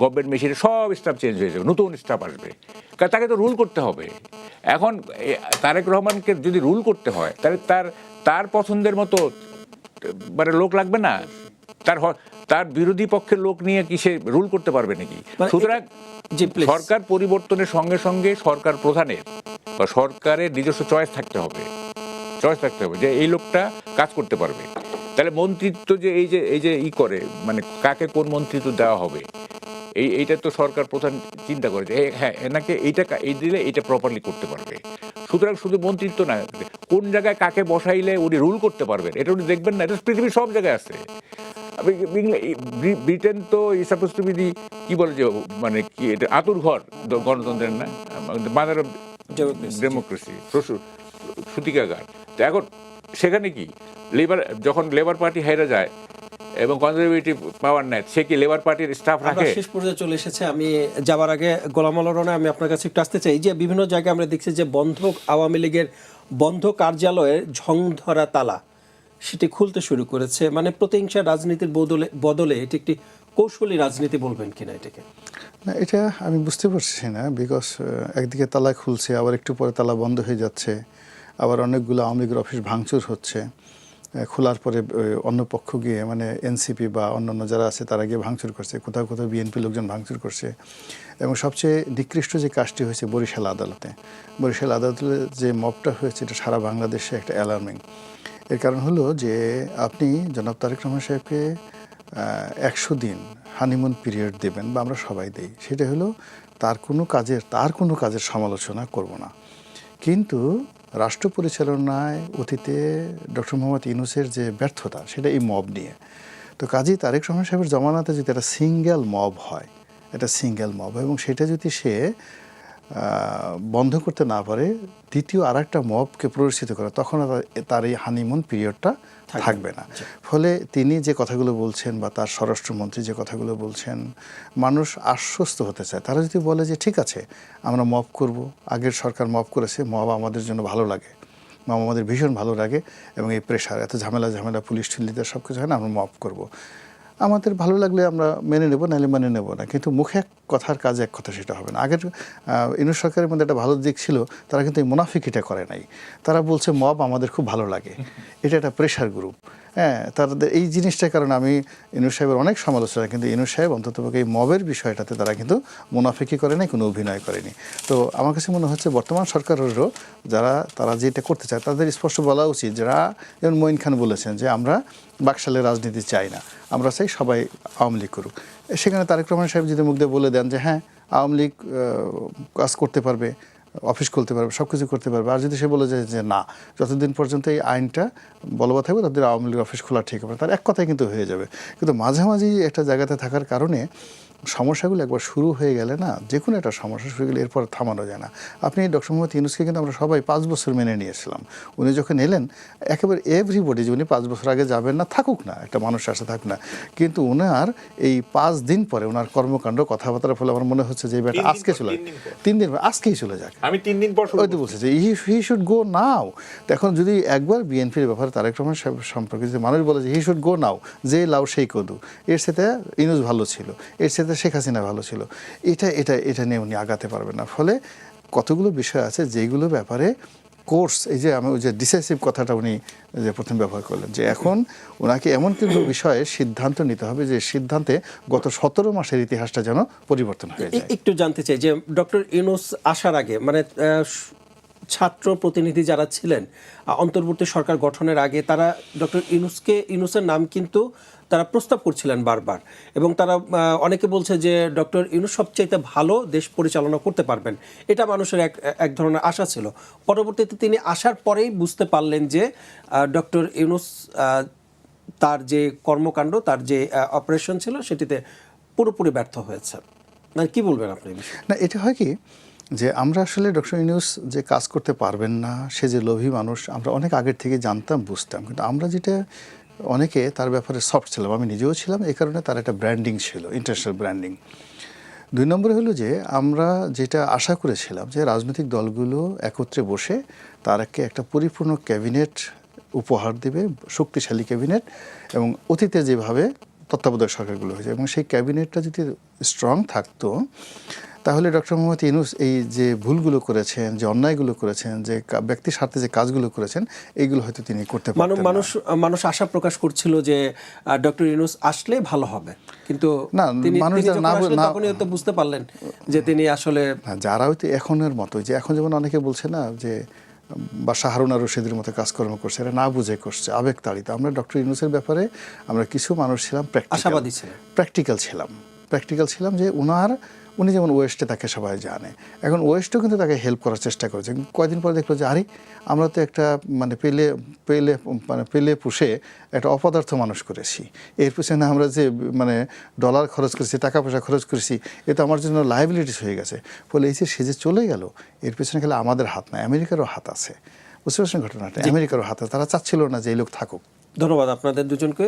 Speaker 2: গভর্নমেন্ট মেশিনে সব স্টাফ চেঞ্জ হয়ে যাবে, নতুন স্টাফ আসবে। কারণ তাকে তো রুল করতে হবে। এখন তারেক রহমানকে যদি রুল করতে হয়, তাহলে তার পছন্দের মতো মানে লোক লাগবে না। তার বিরোধী পক্ষের লোক নিয়ে কি সে রুল করতে পারবে নাকি? সুতরাং সরকার পরিবর্তনের সঙ্গে সঙ্গে সরকার প্রধানের বা সরকারের নিজস্ব চয়েস থাকতে হবে যে এই লোকটা কাজ করতে পারবে। তাহলে মন্ত্রিত্ব যে এই যে করে, মানে কাকে কোন মন্ত্রিত্ব দেওয়া হবে, এইটা তো সরকার প্রধান চিন্তা করে যে হ্যাঁ এনাকে এই দিলে এইটা প্রপারলি করতে পারবে। সুতরাং শুধু মন্ত্রিত্ব না, কোন জায়গায় কাকে বসাইলে উনি রুল করতে পারবেন এটা উনি দেখবেন না। এটা পৃথিবীর সব জায়গায় আছে। ব্রিটেন তো সাপোজ টু বি দি কি বলে যে মানে কি এটা আতুর ঘর গণতন্ত্রের, না মাদার অফ ডেমোক্রেসি, সূতিকাগার। তো এখন সেখানে কি যখন লেবার পার্টি হেরে যায় এবং কনজারভেটিভ পাওয়ার নেয়, সে কি লেবার পার্টির স্টাফ রাখে?
Speaker 1: শেষ পর্যায়ে চলে এসেছে। আমি যাবার আগে গোলাম আল রনা, আমি আপনার কাছে একটু আসতে চাই। যে বিভিন্ন জায়গায় আমরা দেখছি যে আওয়ামী লীগের বন্ধ কার্যালয়ের ঝং ধরা তালা সেটি খুলতে শুরু করেছে। মানে প্রতিহিংসা রাজনীতির বদলে এটি একটি কৌশলী রাজনীতি বলবেন কিনা এটাকে?
Speaker 3: না, এটা আমি বুঝতে পারছি না। বিকজ একদিকে তালা খুলছে, আবার একটু পরে তালা বন্ধ হয়ে যাচ্ছে, আবার অনেকগুলো আওয়ামী লীগের অফিস ভাঙচুর হচ্ছে। খোলার পরে অন্য পক্ষ গিয়ে মানে এনসিপি বা অন্যান্য যারা আছে তারা গিয়ে ভাঙচুর করছে, কোথাও কোথাও বিএনপি লোকজন ভাঙচুর করছে। এবং সবচেয়ে নিকৃষ্ট যে কাজটি হয়েছে বরিশাল আদালতে যে মবটা হয়েছে, এটা সারা বাংলাদেশে একটা অ্যালার্মিং। এর কারণ হলো যে আপনি জনাব তারেক রহমান সাহেবকে 100 দিন হানিমুন পিরিয়ড দেবেন, বা আমরা সবাই দেই, সেটা হলো তার কোনো কাজের সমালোচনা করব না। কিন্তু রাষ্ট্র পরিচালনায় অতীতে ডক্টর মোহাম্মদ ইউনূসের যে ব্যর্থতা, সেটা এই মব নিয়ে। তো কাজী তারেক রহমান সাহেবের জমানাতে যদি একটা সিঙ্গেল মব হয়, এবং সেটা যদি সে বন্ধ করতে না পারে, দ্বিতীয় আর একটা মবকে প্ররোচিত করে, তখন তার এই হানিমুন পিরিয়ডটা থাকবে না। ফলে তিনি যে কথাগুলো বলছেন বা তার স্বরাষ্ট্রমন্ত্রী যে কথাগুলো বলছেন, মানুষ আশ্বস্ত হতে চায়। তারা যদি বলে যে ঠিক আছে আমরা মব করব, আগের সরকার মব করেছে, মব আমাদের জন্য ভালো লাগে, মব আমাদের ভীষণ ভালো লাগে, এবং এই প্রেশার এত ঝামেলা পুলিশ ঠুলিতে সব কিছু হয় না, আমরা মব করব, আমাদের ভালো লাগলে আমরা মেনে নেব, নাহলে মেনে নেব না। কিন্তু মুখে এক কথার কাজে এক কথা সেটা হবে না। আগের ইউনূস সরকারের মধ্যে একটা ভালো দিক ছিল, তারা কিন্তু এই মুনাফিকিটা করে নাই। তারা বলছে মব আমাদের খুব ভালো লাগে, এটা একটা প্রেশার গ্রুপ। হ্যাঁ, তাদের এই জিনিসটার কারণে আমি ইউনূস সাহেবের অনেক সমালোচনা, কিন্তু ইউনূস সাহেব অন্ততপক্ষে এই মবের বিষয়টাতে তারা কিন্তু মুনাফিকি করে নাই, কোনো অভিনয় করেনি। তো আমার কাছে মনে হচ্ছে বর্তমান সরকারেরও তারা যেটা করতে চায়, তাদের স্পষ্ট বলা উচিত, যারা যেমন মঈন খান বলেছেন যে আমরা বাকশালের রাজনীতি চাই না, আমরা চাই সবাই আওয়ামী লীগ করুক। সেখানে তারেক রহমান সাহেব যদি মুখ দিয়ে বলে দেন যে হ্যাঁ আওয়ামী লীগ কাজ করতে পারবে, অফিস খুলতে পারবে, সব কিছু করতে পারবে, আর যদি সে বলে যায় যে না, যতদিন পর্যন্ত এই আইনটা বলবৎ থাকবে ততদিন আওয়ামী লীগ অফিস খোলা ঠিক হবে, তার এক কথাই কিন্তু হয়ে যাবে। কিন্তু মাঝামাঝি একটা জায়গাতে থাকার কারণে সমস্যাগুলো একবার শুরু হয়ে গেলে না, যে কোনো একটা সমস্যা শুরু গেলে এরপর থামানো যায় না। আপনি ডক্টর মোহাম্মদ ইউনূসকে কিন্তু আমরা সবাই 5 বছর মেনে নিয়েছিলাম। উনি যখন এলেন একেবারে এভরিবডি যে উনি 5 বছর আগে যাবেন না, থাকুক না, একটা মানুষ আসে থাকুক না, কিন্তু ওনার এই 5 দিন পরে ওনার কর্মকাণ্ড কথাবার্তার ফলে আমার মনে হচ্ছে যে এই ব্যাটা আজকে চলে যাক, 3 দিন আজকেই চলে যাক।
Speaker 2: আমি 3 দিন পর
Speaker 3: ওই তো বলছে যে হি শুড গো নাও। এখন যদি একবার বিএনপির ব্যাপারে তারেক রহমান সাহেব সম্পর্কে যদি মানুষ বলে যে হি শুড গো নাও, যে লাও সেই কদু, এর সাথে ইউনূস ভালো ছিল, এর সাথে শেখ হাসিনা ভালো ছিল, এটা নিয়ে উনি আগাতে পারবেন না। ফলে কতগুলো বিষয় আছে যেগুলো ব্যাপারে কোর্স, এই যে আমি ওই যে ডিসাইসিভ কথাটা উনি যে প্রথম ব্যবহার করলেন, যে এখন ওনাকে এমন কিছু বিষয়ে সিদ্ধান্ত নিতে হবে যে সিদ্ধান্তে গত 17 মাসের ইতিহাসটা যেন পরিবর্তন হয়ে যায়।
Speaker 1: একটু জানতে চাই যে ডক্টর ইউনূস আসার আগে মানে ছাত্র প্রতিনিধি যারা ছিলেন অন্তর্বর্তী সরকার গঠনের আগে, তারা ডক্টর ইউনূসের নাম কিন্তু তারা প্রস্তাব করছিলেন বারবার, এবং তারা অনেকে বলছে যে ডক্টর ইউনূস সবচাইতে ভালো দেশ পরিচালনা করতে পারবেন, এটা মানুষের এক ধরনের আশা ছিল। পরবর্তীতে তিনি আসার পরেই বুঝতে পারলেন যে ডক্টর ইউনূস তার যে কর্মকাণ্ড, তার যে অপারেশন ছিল সেটিতে পুরোপুরি ব্যর্থ হয়েছে। না, কি বলবেন আপনি?
Speaker 3: না, এটা হয় কি যে আমরা আসলে ডক্টর ইউনূস যে কাজ করতে পারবেন না, সে যে লোভী মানুষ, আমরা অনেক আগের থেকে জানতাম, বুঝতাম, কিন্তু আমরা যেটা অনেকে তার ব্যাপারে সফট ছিলাম, আমি নিজেও ছিলাম, এই কারণে তার একটা ব্র্যান্ডিং ছিল, ইন্টারন্যাশনাল ব্র্যান্ডিং। 2 নম্বরে হলো যে আমরা যেটা আশা করেছিলাম যে রাজনৈতিক দলগুলো একত্রে বসে তারকে একটা পরিপূর্ণ ক্যাবিনেট উপহার দেবে, শক্তিশালী ক্যাবিনেট, এবং অতীতে যেভাবে তত্ত্বাবধায়ক সরকারগুলো হয়েছে, এবং সেই ক্যাবিনেটটা যদি স্ট্রং থাকতো তাহলে ডক্টর মোহাম্মদ ইউনূস এই যে ভুলগুলো করেছেন, যে অন্যায়গুলো করেছেন, যে ব্যক্তির স্বার্থে যে কাজগুলো করেছেন, এইগুলো হয়তো তিনি করতে পারতেন না।
Speaker 1: মানুষ আশা প্রকাশ করছিল যে ডক্টর ইউনূস আসলে ভালো হবে, কিন্তু
Speaker 3: না,
Speaker 1: তিনি
Speaker 3: মানুষ
Speaker 1: যখন আসলেন তখনই হয়তো বুঝতে পারলেন যে তিনি আসলে
Speaker 3: যারা হয়তো এখনের মতো, যে এখন যেমন অনেকে বলছে না যে বাদশাহ হারুন আর রশিদের মতো কাজকর্ম করছে, এরা না বুঝে করছে, আবেগ তাড়িত। আমরা ডক্টর ইউনূসের ব্যাপারে আমরা কিছু মানুষ ছিলাম
Speaker 1: আশাবাদী ছিলেন,
Speaker 3: প্র্যাকটিক্যাল ছিলাম যে উনি যেমন ওয়েস্টে তাকে সবাই জানে, এখন ওয়েস্টও কিন্তু তাকে হেল্প করার চেষ্টা করেছে। কয়েকদিন পরে দেখলো যে আরে আমরা তো একটা মানে পেলে পুষে একটা অপদার্থ মানুষ করেছি, এর পিছনে আমরা যে মানে ডলার খরচ করেছি, টাকা পয়সা খরচ করেছি, এ তো আমার জন্য লায়াবিলিটিস হয়ে গেছে। ফলে এই যে সে যে চলে গেল, এর পিছনে খেলে আমাদের হাত না, আমেরিকারও হাত আছে। বুঝতে পারছেন ঘটনাটা? আমেরিকারও হাত আছে, তারা চাচ্ছিল না যে এই লোক থাকুক।
Speaker 1: ধন্যবাদ আপনাদের দুজনকে।